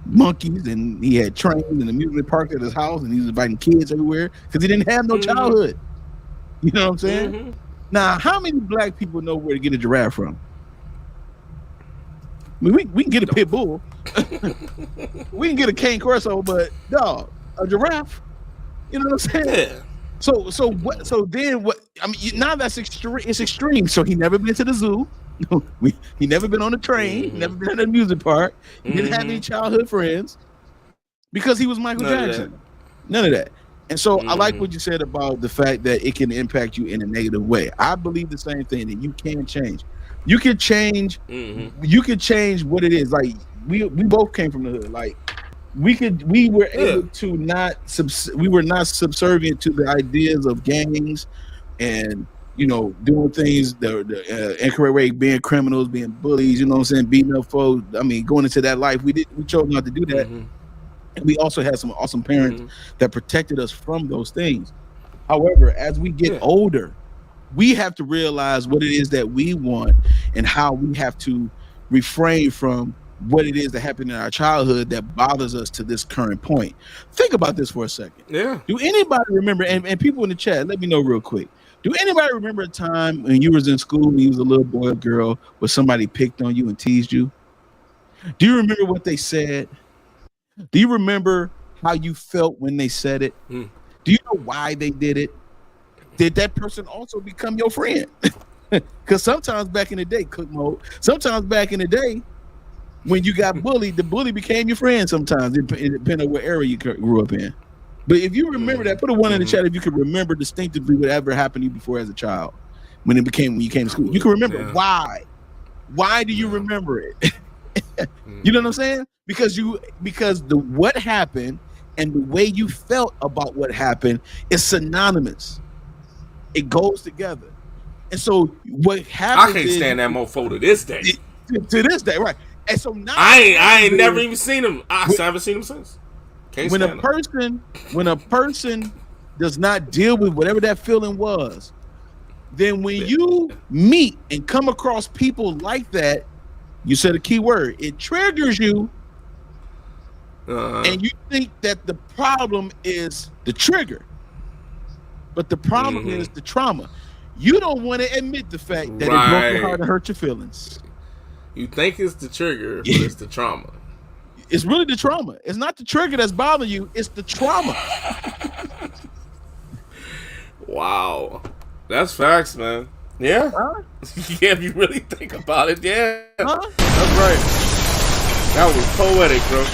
monkeys, and he had trains and amusement parks at his house, and he was inviting kids everywhere because he didn't have no childhood. You know what I'm saying? Now, how many black people know where to get a giraffe from? I mean, we can get a pit bull, we can get a cane corso, but dog, a giraffe. You know what I'm saying? Yeah. So what? So then what? I mean, now that's extreme. It's extreme. So he never been to the zoo. He never been on a train. Never been at an amusement park. He didn't have any childhood friends because he was Michael Jackson. None of that. And so I like what you said about the fact that it can impact you in a negative way. I believe the same thing, that you can change. You can change. You can change what it is. Like we both came from the hood. Like we were able to we were not subservient to the ideas of gangs and, you know, doing things the incorrect way, being criminals, being bullies, you know what I'm saying, beating up folks. I mean, going into that life, we chose not to do that. And we also had some awesome parents that protected us from those things. However, as we get older, we have to realize what it is that we want and how we have to refrain from what it is that happened in our childhood that bothers us to this current point. Think about this for a second. Do anybody remember, and people in the chat, let me know real quick. Do anybody remember a time when you was in school and you was a little boy or girl where somebody picked on you and teased you? Do you remember what they said? Do you remember how you felt when they said it? Do you know why they did it? Did that person also become your friend? Because sometimes back in the day, cook mode, sometimes back in the day, when you got bullied, the bully became your friend sometimes, depending on what area you grew up in. But if you remember that, put a one in the chat if you could remember distinctively whatever happened to you before as a child, when you came to school. You can remember why. Why do you remember it? You know what I'm saying? Because what happened and the way you felt about what happened is synonymous. It goes together. And so what happens? I can't stand that mofo to this day. To this day, right? And so now I ain't never even seen him. I haven't seen him since. When a person does not deal with whatever that feeling was, then when you meet and come across people like that, you said a key word, it triggers you, and you think that the problem is the trigger, but the problem is the trauma. You don't want to admit the fact that it broke your heart and hurt your feelings. You think it's the trigger, but it's the trauma. It's really the trauma. It's not the trigger that's bothering you. It's the trauma. Wow. That's facts, man. Yeah. Yeah, if you really think about it, yeah. That's right. That was poetic, bro.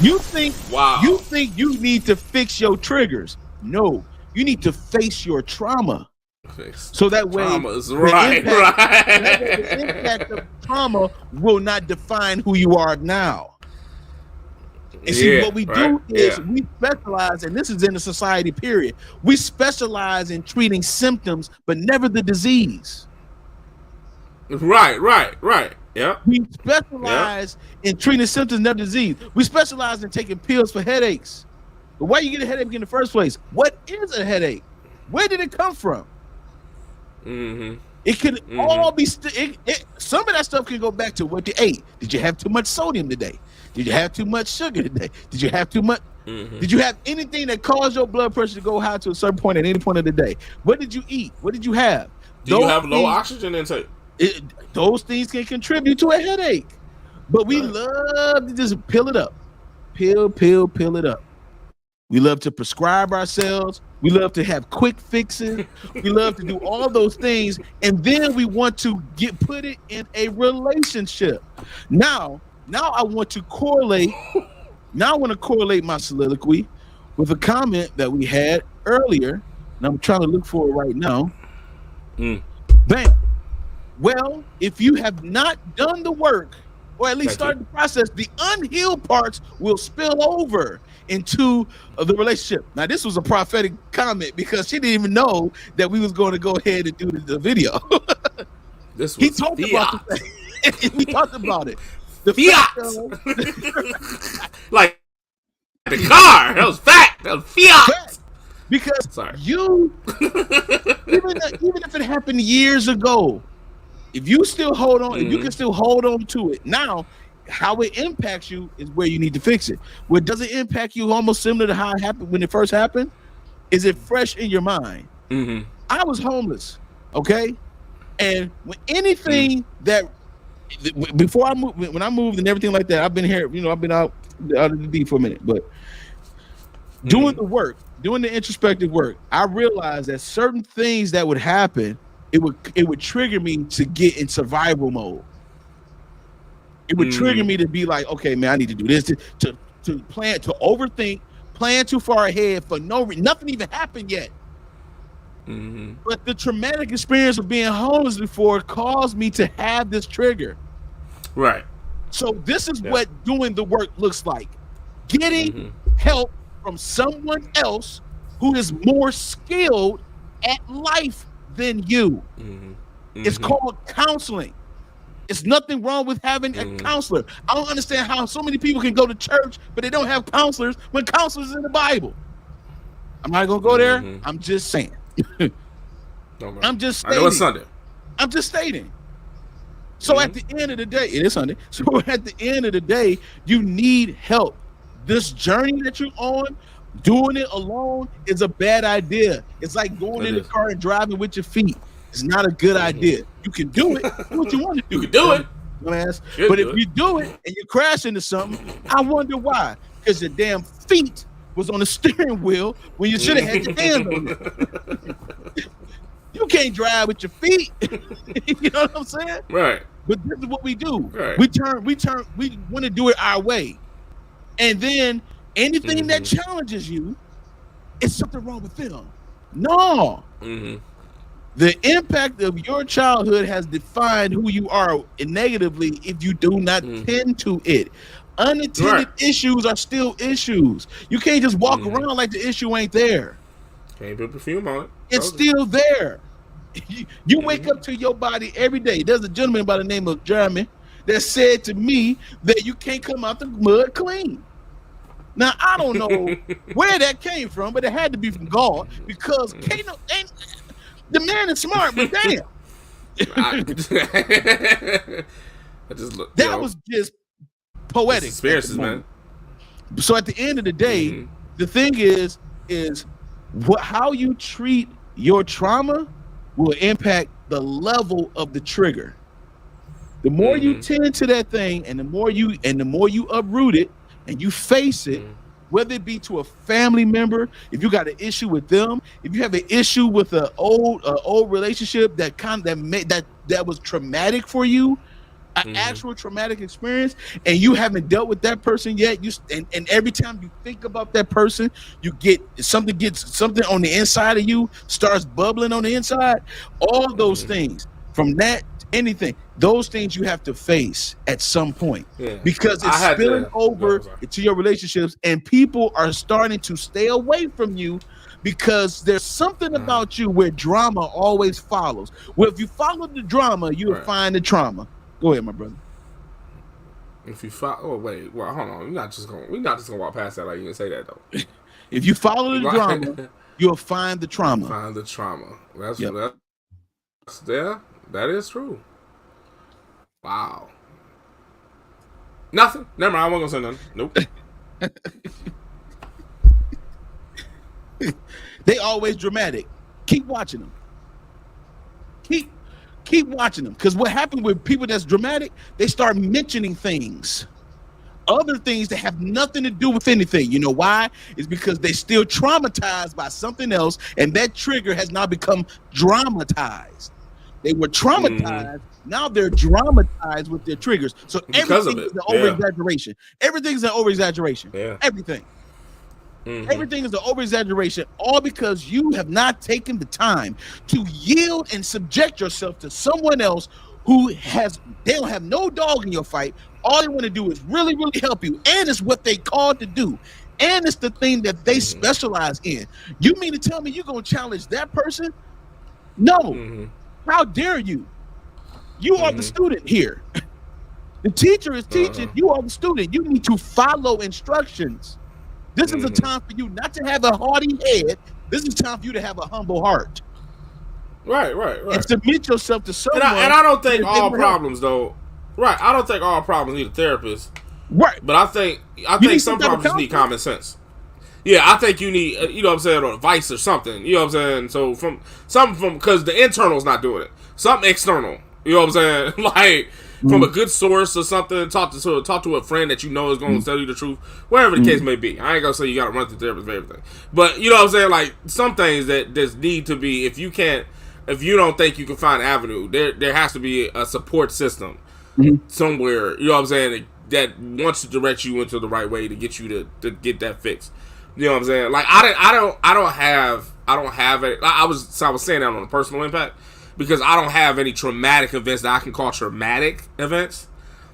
You think Wow. you think you need to fix your triggers. No, you need to face your trauma. So that way, Traumas, right. that way the impact of trauma will not define who you are now. And see, what we do is we specialize, and this is in the society period, we specialize in treating symptoms, but never the disease. Right. Yeah. We specialize in treating symptoms, never disease. We specialize in taking pills for headaches. But why you get a headache in the first place? What is a headache? Where did it come from? Mm-hmm. It could all be some of that stuff can go back to what you ate. Did you have too much sodium today? Did you have too much sugar today? Did you have too much? Did you have anything that caused your blood pressure to go high to a certain point at any point of the day? What did you eat? What did you have? Do you have low oxygen intake? Those things can contribute to a headache. But we love to just pill it up. Pill it up. We love to prescribe ourselves. We love to have quick fixes. We love to do all those things. And then we want to put it in a relationship. Now I want to correlate. Now I want to correlate my soliloquy with a comment that we had earlier. And I'm trying to look for it right now. Bam. Well, if you have not done the work, or at least started the process, the unhealed parts will spill over into the relationship. Now, this was a prophetic comment because she didn't even know that we was going to go ahead and do the video. He talked about it. We talked about it. The fiat. Like the car. That was fact. That was fiat. Because you, even if it happened years ago, if you still hold on, if you can still hold on to it now, how it impacts you is where you need to fix it. What does it impact you almost similar to how it happened when it first happened? Is it fresh in your mind? I was homeless, okay? And when anything that before I moved, when I moved and everything like that, I've been here, I've been out of the D for a minute, but doing the work, doing the introspective work, I realized that certain things that would happen, it would trigger me to get in survival mode. It would trigger me to be like, okay, man, I need to do this, to plan, to overthink, plan too far ahead for nothing even happened yet. But the traumatic experience of being homeless before caused me to have this trigger. Right. So this is what doing the work looks like. Getting help from someone else who is more skilled at life than you. It's called counseling. It's nothing wrong with having a counselor. I don't understand how so many people can go to church, but they don't have counselors when counselors in the Bible. I'm not gonna go there. I'm just saying. I'm just stating. I know it's Sunday. I'm just stating. So at the end of the day, it is Sunday. So at the end of the day, you need help. This journey that you're on, doing it alone is a bad idea. It's like going in the car and driving with your feet. It's not a good idea. You can do it. Do what you want to do. You can do it. But if you do it and you crash into something, I wonder why. Because your damn feet was on the steering wheel when you should have had your hands on it. You can't drive with your feet. You know what I'm saying? Right. But this is what we do. Right. We want to do it our way. And then anything that challenges you, it's something wrong with them. No. The impact of your childhood has defined who you are negatively if you do not tend to it. Unattended issues are still issues. You can't just walk around like the issue ain't there. Can't put perfume on it. It's still there. You wake up to your body every day. There's a gentleman by the name of Jeremy that said to me that you can't come out the mud clean. Now, I don't know where that came from, but it had to be from God because the man is smart, but damn. That was just poetic. Conspiracies, man. So at the end of the day, the thing is how you treat your trauma will impact the level of the trigger. The more you tend to that thing, and the more you uproot it and you face it, whether it be to a family member, if you got an issue with them, if you have an issue with an old relationship that was traumatic for you, an actual traumatic experience, and you haven't dealt with that person yet, and every time you think about that person, you get something on the inside of you starts bubbling on the inside. All those things, from that, anything, those things you have to face at some point, because it's spilling over into your relationships, and people are starting to stay away from you because there's something about you where drama always follows. Well, if you follow the drama, you'll find the trauma. Go ahead, my brother. If you follow, hold on. We're not just gonna walk past that like you can say that though. If you follow the drama, you'll find the trauma. Find the trauma. That is true. Wow. Nothing. Never mind. I wasn't gonna say nothing. Nope. They always dramatic. Keep watching them. Keep watching them, because what happened with people that's dramatic, they start mentioning things, other things that have nothing to do with anything. You know why? It's because they're still traumatized by something else, and that trigger has now become dramatized. They were traumatized, now they're dramatized with their triggers. So everything is an over-exaggeration. Everything's an over-exaggeration. Yeah. Everything. Everything is an over-exaggeration, all because you have not taken the time to yield and subject yourself to someone else they don't have no dog in your fight. All they want to do is really, really help you. And it's what they called to do. And it's the thing that they specialize in. You mean to tell me you're going to challenge that person? No. How dare you? You are the student here. The teacher is teaching. You are the student. You need to follow instructions. This is a time for you not to have a haughty head. This is time for you to have a humble heart. Right. And submit yourself to someone. And I don't think all problems, though. Right. I don't think all problems need a therapist. Right. But I think some problems just need common sense. Yeah, I think you need, you know what I'm saying, or advice or something. You know what I'm saying? So because the internal's not doing it. Something external. You know what I'm saying? Like, from a good source or something, talk to a friend that you know is going to tell you the truth, wherever the case may be. I ain't going to say you got to run to the therapist for everything. But, you know what I'm saying? Like, some things that just need to be, if you don't think you can find an avenue, there has to be a support system somewhere, you know what I'm saying, that wants to direct you into the right way to get you to get that fixed. You know what I'm saying? Like, I don't have it. I was saying that on a personal impact, because I don't have any traumatic events that I can call traumatic events,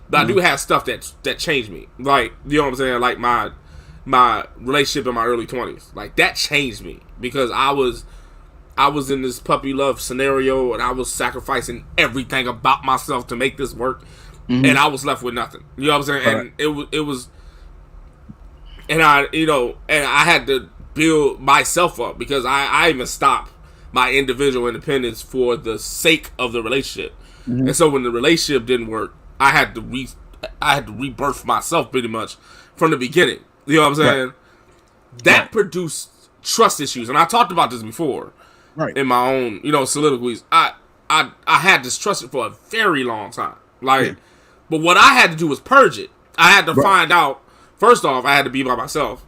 but I do have stuff that changed me. Like, you know what I'm saying? Like my relationship in my early 20s, like that changed me, because I was in this puppy love scenario, and I was sacrificing everything about myself to make this work, and I was left with nothing. You know what I'm saying? Right. And it was, and I had to build myself up, because I even stopped my individual independence for the sake of the relationship. And so when the relationship didn't work, I had to rebirth myself pretty much from the beginning. You know what I'm saying? Right. That produced trust issues, and I talked about this before, in my own, soliloquies. I had this trust for a very long time, but what I had to do was purge it. I had to find out. First off, I had to be by myself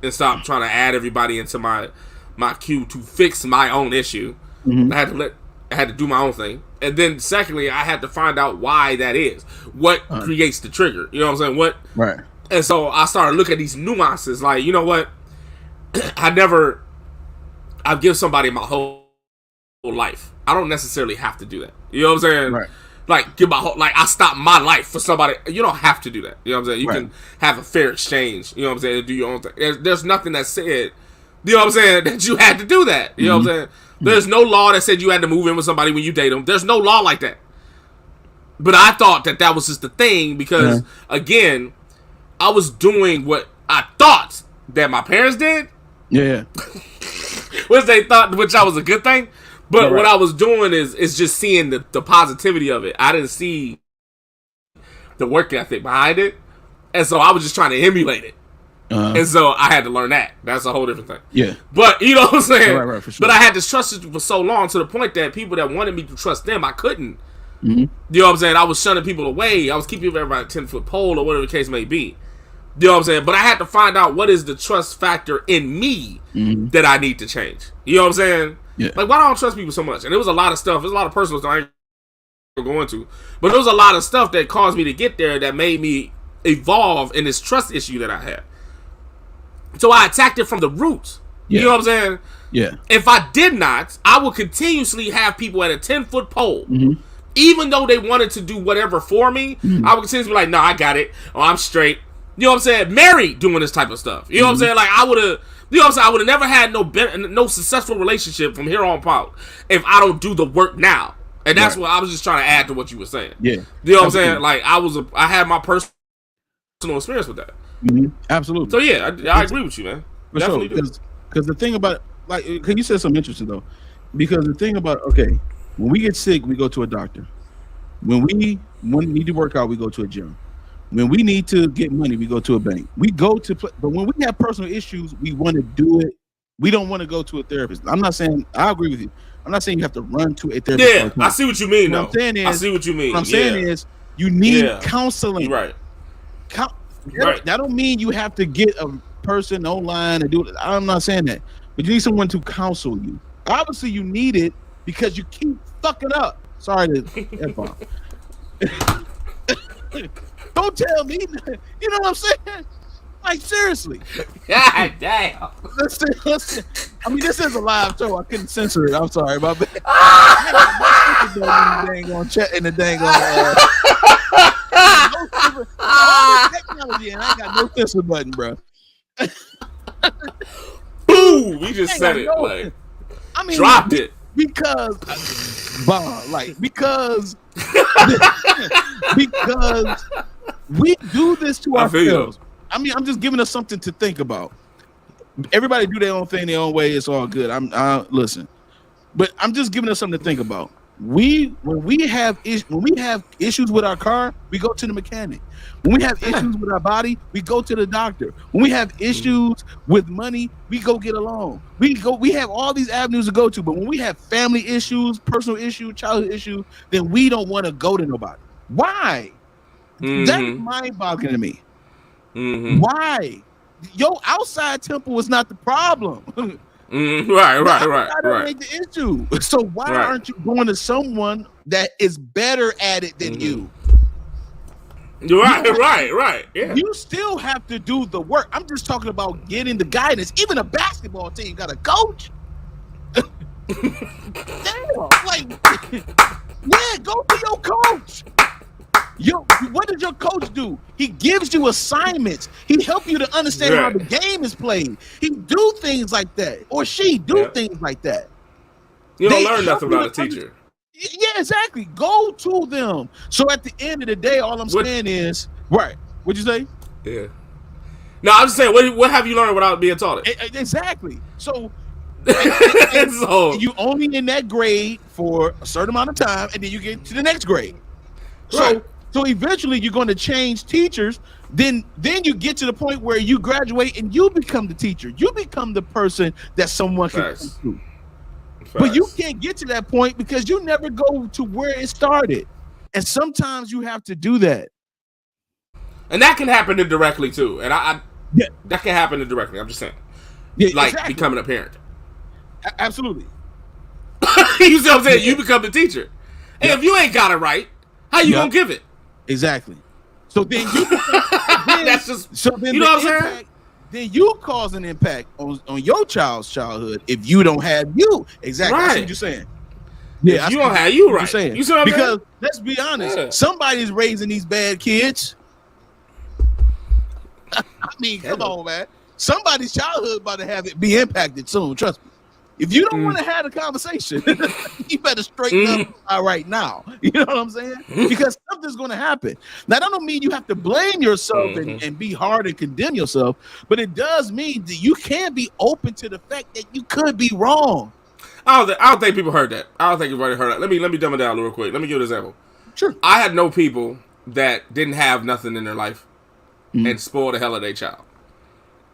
and stop trying to add everybody into my queue to fix my own issue. I had to do my own thing. And then secondly, I had to find out why that is. What creates the trigger? You know what I'm saying? Right. And so I started looking at these nuances, like, you know what? I've given somebody my whole life. I don't necessarily have to do that. You know what I'm saying? Right. Like, I stopped my life for somebody. You don't have to do that. You know what I'm saying? You can have a fair exchange. You know what I'm saying? And do your own thing. There's nothing that said, you know what I'm saying, that you had to do that. You know what I'm saying? There's no law that said you had to move in with somebody when you date them. There's no law like that. But I thought that was just the thing, because, again, I was doing what I thought that my parents did. Yeah. Which I was a good thing. But what I was doing is just seeing the positivity of it. I didn't see the work ethic behind it. And so I was just trying to emulate it. And so I had to learn that. That's a whole different thing. Yeah. But, you know what I'm saying? Right, for sure. But I had to trust it for so long, to the point that people that wanted me to trust them, I couldn't. You know what I'm saying? I was shunning people away. I was keeping everybody 10-foot pole, or whatever the case may be. You know what I'm saying? But I had to find out what is the trust factor in me that I need to change. You know what I'm saying? Yeah. Like, why don't I trust people so much? And there was a lot of stuff. There's a lot of personal stuff. going to. But there was a lot of stuff that caused me to get there that made me evolve in this trust issue that I had. So I attacked it from the roots. Yeah. You know what I'm saying? Yeah. If I did not, I would continuously have people at a 10-foot pole. Mm-hmm. Even though they wanted to do whatever for me, I would continuously be like, no, I got it. Oh, I'm straight. You know what I'm saying? Married doing this type of stuff. You know what I'm saying? Like, I would have, you know what I'm saying? I would have never had no successful relationship from here on out if I don't do the work now. And that's what I was just trying to add to what you were saying. Yeah. You know what I'm saying? Like, I had my personal experience with that. Mm-hmm. Absolutely. So, yeah, I agree with you, man. For Definitely sure. Because the thing about, like, because you said something interesting, though. Because the thing about, okay, when we get sick, we go to a doctor. When we need to work out, we go to a gym. When we need to get money, we go to a bank. We go to, but when we have personal issues, we want to do it. We don't want to go to a therapist. I'm not saying, I agree with you. I'm not saying you have to run to a therapist. Yeah, I see what you mean, though. What I'm saying is, I see what you mean. What I'm saying is, you need counseling. You're right. That don't mean you have to get a person online and do it. I'm not saying that. But you need someone to counsel you. Obviously, you need it because you keep fucking up. Sorry to F-bomb. Don't tell me. You know what I'm saying? Like, seriously. God damn. Listen. I mean, this is a live show. I couldn't censor it. I'm sorry. My bad. In the dang on technology, and I ain't got no censor button, bro. Boom! We just said it. Like, I mean, dropped it. Because we do this to ourselves. I mean, I'm just giving us something to think about. Everybody do their own thing, their own way. It's all good. Listen, but I'm just giving us something to think about. When we have issues with our car, we go to the mechanic. When we have issues with our body, we go to the doctor. When we have issues with money, we go get a loan. We have all these avenues to go to. But when we have family issues, personal issues, childhood issues, then we don't want to go to nobody. Why? That's mind-boggling to me. Why? Your outside temple is not the problem. Right. Make the issue. So why aren't you going to someone that is better at it than you? Right. Yeah. You still have to do the work. I'm just talking about getting the guidance. Even a basketball team got a coach. Damn, like, yeah, go to your coach. What does your coach do? He gives you assignments. He helps you to understand how the game is played. He do things like that, or she do things like that. You don't learn nothing about a teacher. Yeah, exactly. Go to them. So at the end of the day, all I'm saying is, right. What'd you say? Yeah. No, I'm just saying, what have you learned without being taught it? Exactly. So, so you only in that grade for a certain amount of time, and then you get to the next grade. Right. So eventually you're going to change teachers. Then you get to the point where you graduate and you become the teacher. You become the person that someone can come to. But you can't get to that point because you never go to where it started. And sometimes you have to do that. And that can happen indirectly too. And that can happen indirectly. I'm just saying. Yeah, like becoming a parent. Absolutely. You see what I'm saying? You become the teacher. And if you ain't got it right, how you gonna give it? Exactly. So then you that's just so then you know what I'm saying? Then you cause an impact on your child's childhood if you don't have you. Exactly. Right. That's what you're saying. Yeah, you don't have you right. Saying. You see what I'm because saying? Let's be honest, somebody's raising these bad kids. I mean, come on, man. Somebody's childhood about to have it be impacted soon. Trust me. If you don't want to have a conversation, you better straighten up right now. You know what I'm saying? Because something's going to happen. Now, that don't mean you have to blame yourself and be hard and condemn yourself, but it does mean that you can be open to the fact that you could be wrong. I don't think people heard that. I don't think everybody heard that. Let me dumb it down real quick. Let me give an example. Sure. I had no people that didn't have nothing in their life and spoiled the hell of their child.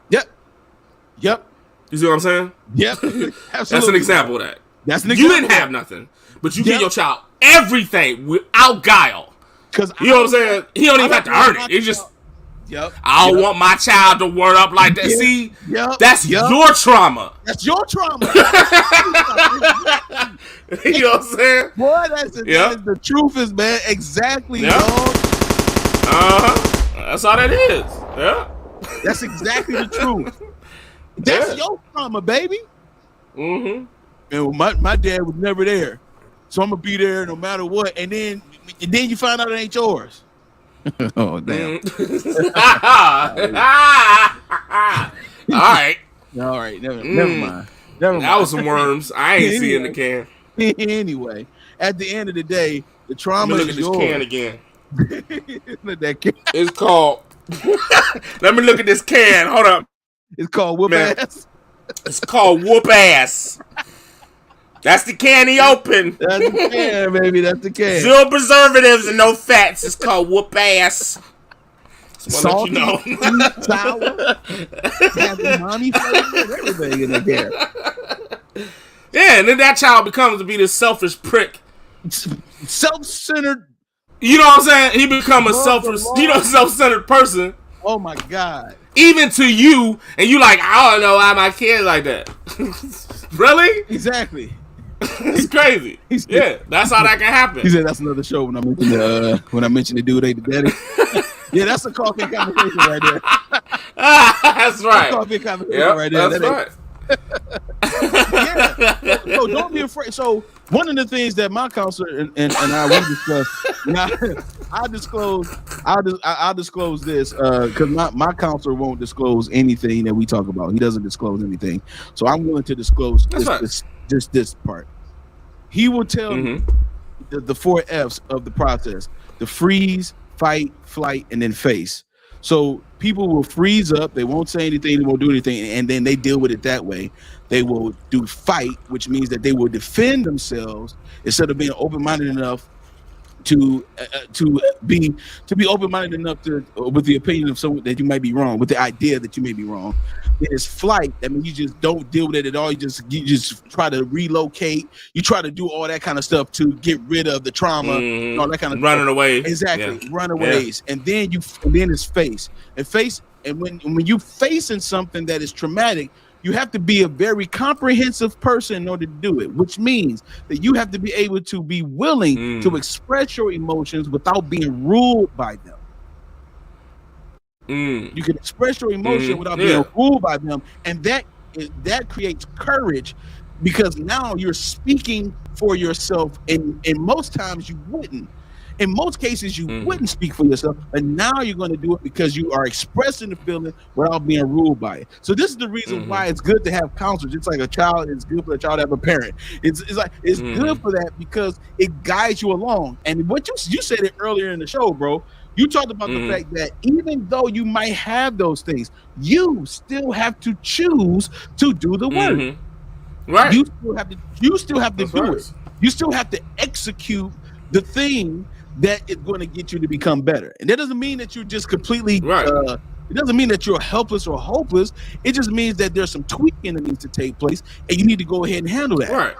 Yep. You see what I'm saying? Yep. Absolutely. That's an example of that. That's an example. You didn't have nothing, but you give your child everything without guile. Because you know what I'm saying? He don't even have to earn it. It's just Yep. I don't want my child to word up like that. Yep. See, Yep. that's your trauma. That's your trauma. You know what I'm saying? Boy, that is the truth is, man. Exactly, Yep. dog. That's how that is. Yeah. That's exactly the truth. That's your trauma, baby. Mm-hmm. And my dad was never there, so I'm gonna be there no matter what. And then you find out it ain't yours. Oh damn! All right. Never mind. That was some worms. I ain't seeing the can. Anyway, at the end of the day, the trauma Let me is look at this yours. can again. Look at that can. It's called. Let me look at this can. Hold up. It's called whoop Man. ass. It's called whoop ass. That's the can he opened. That's the can, baby. That's the can. 0 preservatives and no fats. It's called whoop ass. Salty, let you know. sweet, sour, has umami flavor, everything in the can. Yeah, and then that child becomes to be this selfish prick. Self-centered. You know what I'm saying? He become a self-centered person. Oh my God. Even to you, and you like, I don't know why my kid like that. Really? Exactly. It's crazy. Yeah, that's how that can happen. He said that's another show when I mentioned the dude ate the daddy. Yeah, that's a coffee conversation right there. That's right. Coffee conversation right there. That's right. Yeah. So don't be afraid. So one of the things that my counselor and I will discuss, I'll disclose this because my counselor won't disclose anything that we talk about. He doesn't disclose anything. So I'm willing to disclose this part. He will tell you the 4 F's of the process: the freeze, fight, flight, and then face. So people will freeze up, they won't say anything, they won't do anything, and then they deal with it that way. They will do fight, which means that they will defend themselves instead of being open-minded enough to be open-minded enough to with the opinion of someone that you might be wrong, with the idea that you may be wrong. It's flight. I mean, you just don't deal with it at all. You just try to relocate. You try to do all that kind of stuff to get rid of the trauma, and all that kind of running stuff. away. Exactly, Yeah. runaways. Yeah. And then it's face. And when you facing something that is traumatic, you have to be a very comprehensive person in order to do it, which means that you have to be able to be willing to express your emotions without being ruled by them. You can express your emotion without being ruled by them, and that creates courage, because now you're speaking for yourself, and most times you wouldn't. In most cases, you wouldn't speak for yourself, but now you're going to do it because you are expressing the feeling without being ruled by it. So this is the reason why it's good to have counselors. It's like a child. It's good for a child to have a parent. It's good for that because it guides you along. And what you said it earlier in the show, bro. You talked about the fact that even though you might have those things, you still have to choose to do the work. Right. You still have to do it. You still have to execute the thing that is going to get you to become better. And that doesn't mean that you're just completely it doesn't mean that you're helpless or hopeless. It just means that there's some tweaking that needs to take place, and you need to go ahead and handle that. Right.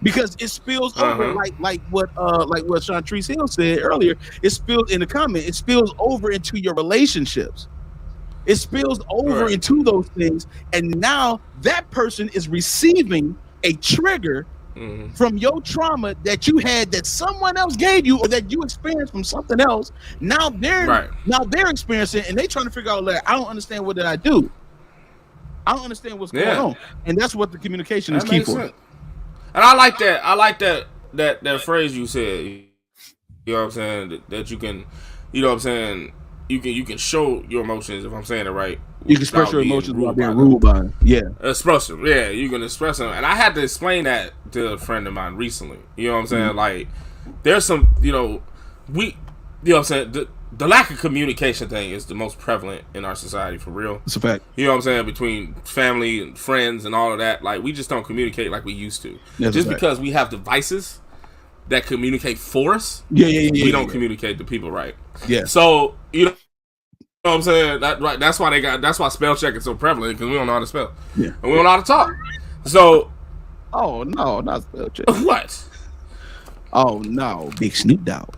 Because it spills over like what Chantrice Hill said earlier. It spills in the comment. It spills over into your relationships. It spills over into those things, and now that person is receiving a trigger from your trauma that you had, that someone else gave you, or that you experienced from something else. Now they're experiencing, and they trying to figure out, like, I don't understand, what did I do? I don't understand what's going on, and that's what the communication is key for. Sense. And I like that phrase you said. You know what I'm saying? That you can, you know what I'm saying? You can show your emotions, if I'm saying it right. You can express your emotions without being ruled by them. Yeah. Express them. Yeah, you can express them. And I had to explain that to a friend of mine recently. You know what I'm saying? Like, there's some, you know what I'm saying? The lack of communication thing is the most prevalent in our society, for real. It's a fact. You know what I'm saying? Between family and friends and all of that. Like, we just don't communicate like we used to. That's just because we have devices that communicate for us, we don't communicate to people right. Yeah. So, you know what I'm saying? That's why spell check is so prevalent, because we don't know how to spell. Yeah. And we don't know how to talk. So. Oh, no, not spell check. What? Oh, no, big Snoop Dogg.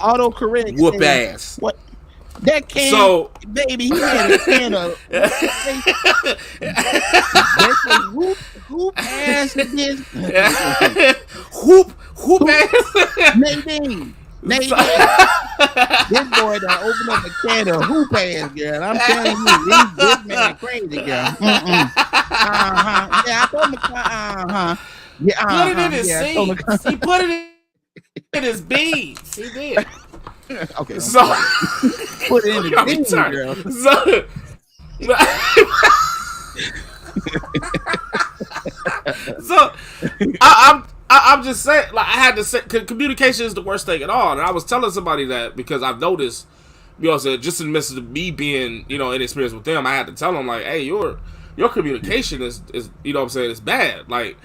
Autocorrect. Whoop ass. What? That can, So- baby, he had a can of whoop ass this. Whoop ass. Nadine. This boy done opened up a can of hoop ass, girl. I'm telling you, this man crazy, girl. Yeah, I told him. Yeah, Put it in his yeah, I told him. seeds. He put it in his beads. He did. Okay, So put it in the Y'all be beans, turning. girl. So I'm just saying, like, I had to say, communication is the worst thing at all. And I was telling somebody that because I've noticed, you know, just in the midst of me being, you know, inexperienced with them, I had to tell them, like, hey, your communication is you know what I'm saying, is bad. Like,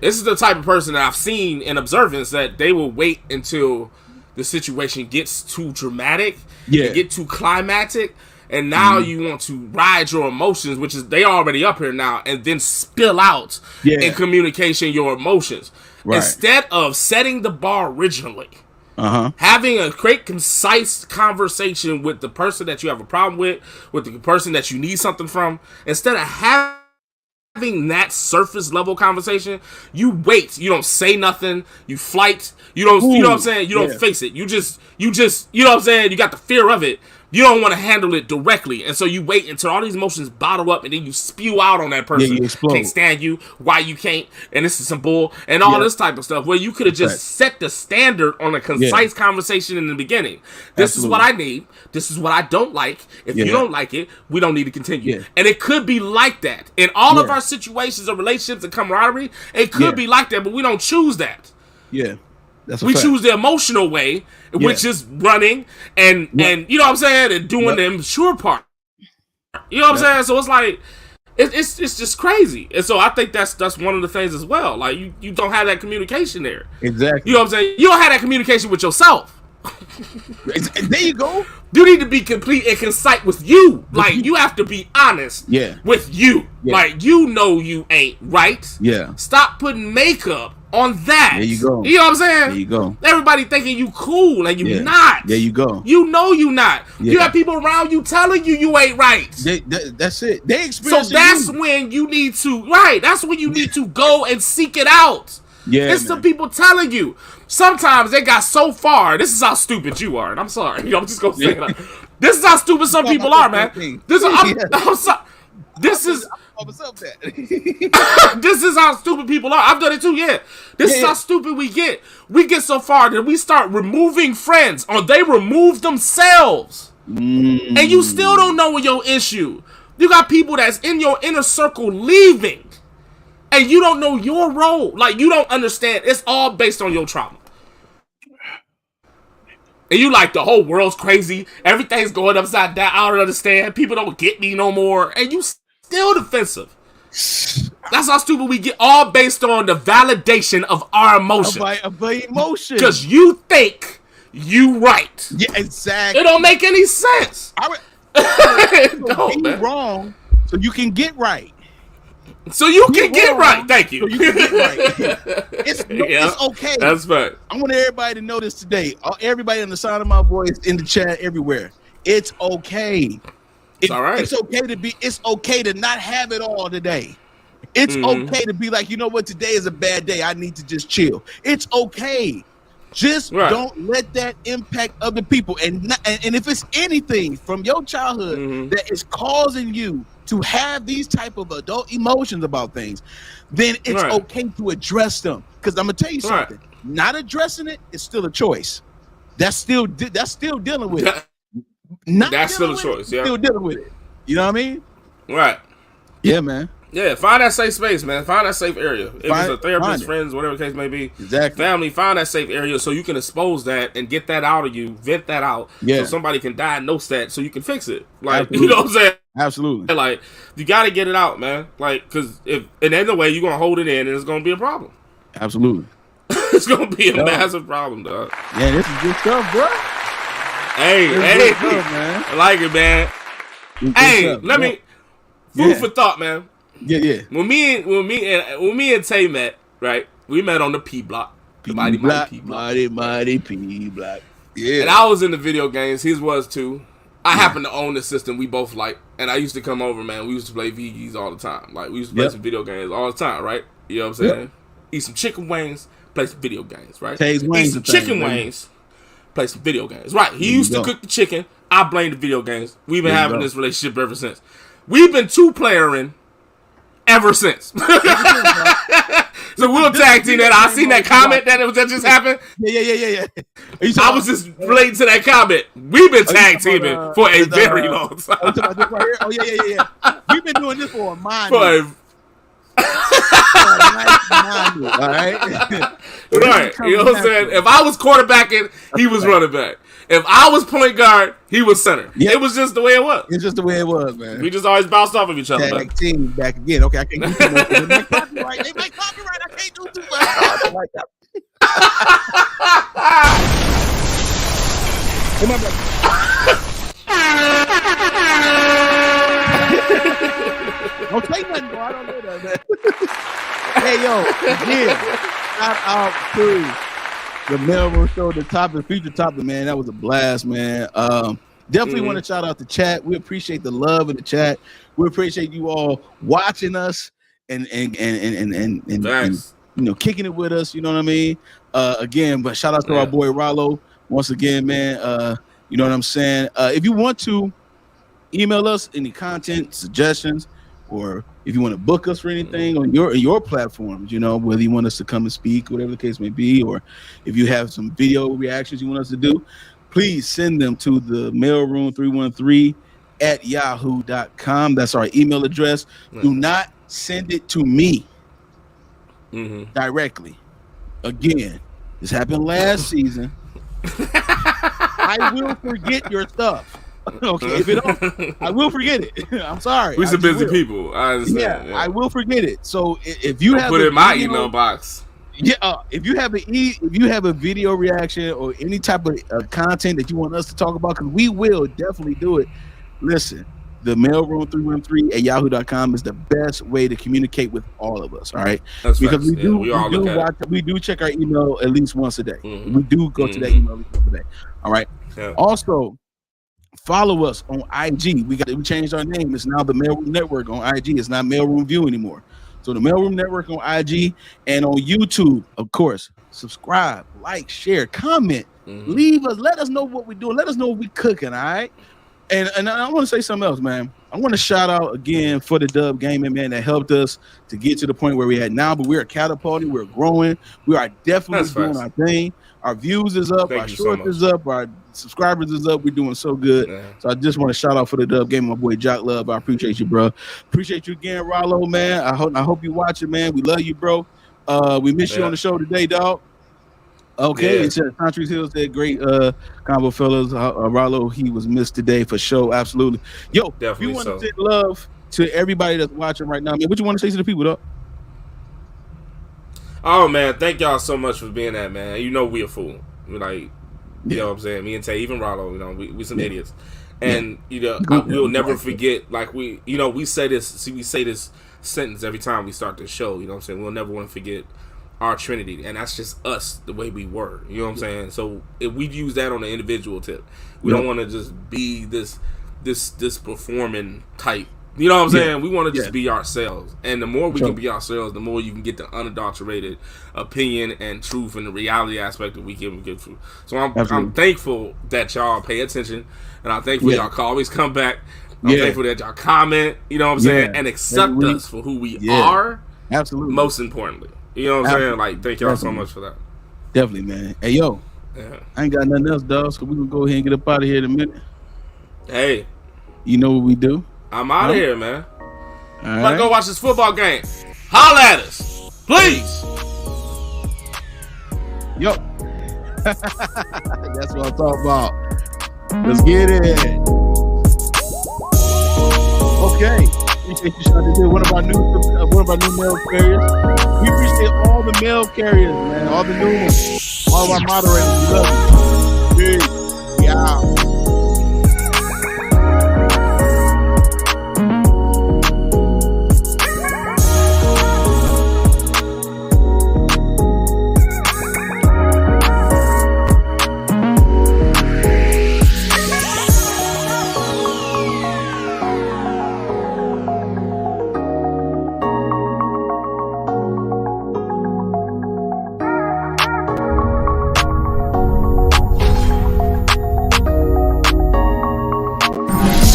this is the type of person that I've seen in observance that they will wait until the situation gets too dramatic, and get too climactic, and now you want to ride your emotions, which is they already up here now, and then spill out in communication your emotions. Instead of setting the bar originally, having a great concise conversation with the person that you have a problem with the person that you need something from, instead of having that surface level conversation, you wait. You don't say nothing. You flight. You don't. You know what I'm saying. You don't face it. You just. You know what I'm saying. You got the fear of it. You don't want to handle it directly, and so you wait until all these emotions bottle up, and then you spew out on that person. You explode. Can't stand you. Why you can't? And this is some bull and all this type of stuff. Where you could have just set the standard on a concise conversation in the beginning. This is what I need. This is what I don't like. If you don't like it, we don't need to continue. And it could be like that in all of our situations of relationships and camaraderie. It could be like that, but we don't choose that. Yeah. We choose the emotional way, which is running and you know what I'm saying, and doing the immature part. You know what I'm saying? So it's like it's just crazy. And so I think that's one of the things as well. Like you don't have that communication there. Exactly. You know what I'm saying? You don't have that communication with yourself. There you go. You need to be complete and concise with you. Like, you have to be honest with you. Like, you know you ain't right. Yeah. Stop putting makeup on that. There you go. You know what I'm saying? There you go. Everybody thinking you cool and you not. There you go. You know you not. You have people around you telling you ain't right. That's it. They experience. So that's when you need to, that's when you need to go and seek it out. Yeah, it's the people telling you. Sometimes they got so far. This is how stupid you are, and I'm sorry. I'm just gonna say it. This is how stupid some people are, man. This is this is how stupid people are. I've done it too. This is how stupid we get. We get so far that we start removing friends, or they remove themselves, and you still don't know your issue. You got people that's in your inner circle leaving. And you don't know your role. Like, you don't understand. It's all based on your trauma. And you like, the whole world's crazy. Everything's going upside down. I don't understand. People don't get me no more. And you still defensive. That's how stupid we get. All based on the validation of our emotion. Of emotion. Because you think you right. Yeah, exactly. It don't make any sense. Be wrong so you can get right. So you can get right. Thank you. So you can get right. It's okay. That's right. I want everybody to know this today. Everybody on the side of my voice, in the chat, everywhere. It's okay. It's all right. It's okay to be. It's okay to not have it all today. It's okay to be like, you know what? Today is a bad day. I need to just chill. It's okay. Just don't let that impact other people. And if it's anything from your childhood that is causing you to have these type of adult emotions about things, then it's okay to address them. Because I'm gonna tell you something. Not addressing it is still a choice. That's still dealing with it. That's still a choice. Still dealing with it. You know what I mean? Right. Yeah, man. Yeah, find that safe space, man. Find that safe area. If it's a therapist, friends, whatever the case may be. Exactly. Family, find that safe area so you can expose that and get that out of you, vent that out, so somebody can diagnose that so you can fix it. Like, absolutely. You know what I'm saying? Absolutely. Like, you got to get it out, man. Like, because in any way, you're going to hold it in and it's going to be a problem. Absolutely. It's going to be a massive problem, dog. Yeah, this is good stuff, bro. Hey, stuff, man. I like it, man. Hey, let me, food for thought, man. Yeah. When me and Tay met, right? We met on the P block. The mighty P block. Mighty P block. Yeah. And I was in the video games. His was too. I happen to own the system we both like, and I used to come over, man. We used to play VGs all the time. Like, we used to play some video games all the time, right? You know what I'm saying? Eat some chicken wings, play some video games, right? Eat some chicken wings, play some video games, right? He used to cook the chicken. I blame the video games. We've been having this relationship ever since. We've been 2-playering ever since. So we'll tag team that. I seen that comment that just happened. Yeah. I was just relating to that comment. We've been tag teaming for a very long time. Oh yeah. We've been doing this for a mind. All right. Right. You know what I'm saying? If I was quarterbacking, he was running back. If I was point guard, he was center. Yep. It was just the way it was. It's just the way it was, man. We just always bounced off of each other. Tag team back again. Okay, I can't do too much. They make copyright. I can't do too much. I like that. Don't say nothing, bro. I don't know that, man. Hey, yo, again, shout out to the Maleroom Show, the topic, feature topic, man. That was a blast, man. Definitely want to shout out the chat. We appreciate the love in the chat. We appreciate you all watching us and you know, kicking it with us. You know what I mean? Again, but shout out to our boy Rollo once again, man. You know what I'm saying? If you want to email us any content suggestions, or if you want to book us for anything on your platforms, you know, whether you want us to come and speak, whatever the case may be, or if you have some video reactions you want us to do, please send them to the mailroom313@yahoo.com. That's our email address. Do not send it to me directly. Again, this happened last season. I will forget your stuff. Okay, if it don't, I will forget it. I'm sorry. We're some busy people. I understand. Yeah, I will forget it. So if you have put it in my email box. Yeah, if you have a video reaction or any type of content that you want us to talk about, because we will definitely do it. Listen, the mailroom313@yahoo.com is the best way to communicate with all of us. All right, that's because right. we do check our email at least once a day. We do go to that email at least once a day. All right. Yeah. Also, follow us on IG. We changed our name. It's now the Maleroom Network on IG. It's not Maleroom View anymore. So the Maleroom Network on IG and on YouTube, of course. Subscribe, like, share, comment, leave us. Let us know what we're doing. Let us know what we're cooking. All right. And I want to say something else, man. I want to shout out again for the Dub Gaming, man, that helped us to get to the point where we're at now. But we're catapulting, we're growing, we are definitely doing our thing. Our views is up, our shorts is up, our subscribers is up. We're doing so good. Yeah. So I just want to shout out for the Dub Gaming, my boy Jock Love. I appreciate you, bro. Appreciate you again, Rollo, man. I hope you watch it, man. We love you, bro. We miss you on the show today, dog. Okay, it's Country Hills said great combo fellas. Rollo, he was missed today for sure. Absolutely. Yo, definitely. You want to send love to everybody that's watching right now, man. What you want to say to the people, though? Oh man, thank y'all so much for being that, man. You know we a fool. We're like, you know what I'm saying? Me and Tay, even Rollo, you know, we some idiots. And you know, we'll never forget, like we say this sentence every time we start this show, you know what I'm saying? We'll never want to forget our Trinity, and that's just us, the way we were. You know what I'm saying? So if we use that on an individual tip, we don't want to just be this performing type. You know what I'm saying? We want to just be ourselves. And the more we can be ourselves, the more you can get the unadulterated opinion and truth and the reality aspect that we can get through. So I'm thankful that y'all pay attention, and I'm thankful y'all can always come back. I'm thankful that y'all comment, you know what I'm saying, and accept us for who we are. Absolutely. Most importantly. You know what I'm saying? Like, thank y'all so much for that. Definitely, man. Hey, yo. I ain't got nothing else, dog, so we can go ahead and get up out of here in a minute. Hey. You know what we do? I'm out of here, man. I'm about to go watch this football game. Holla at us. Please. Yo. That's what I'm talking about. Let's get it. Okay. Appreciate you, Sean. This is one of our new mail carriers. We appreciate all the mail carriers, man. All the new ones. All of our moderators. We love you. Peace. We out.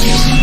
Peace.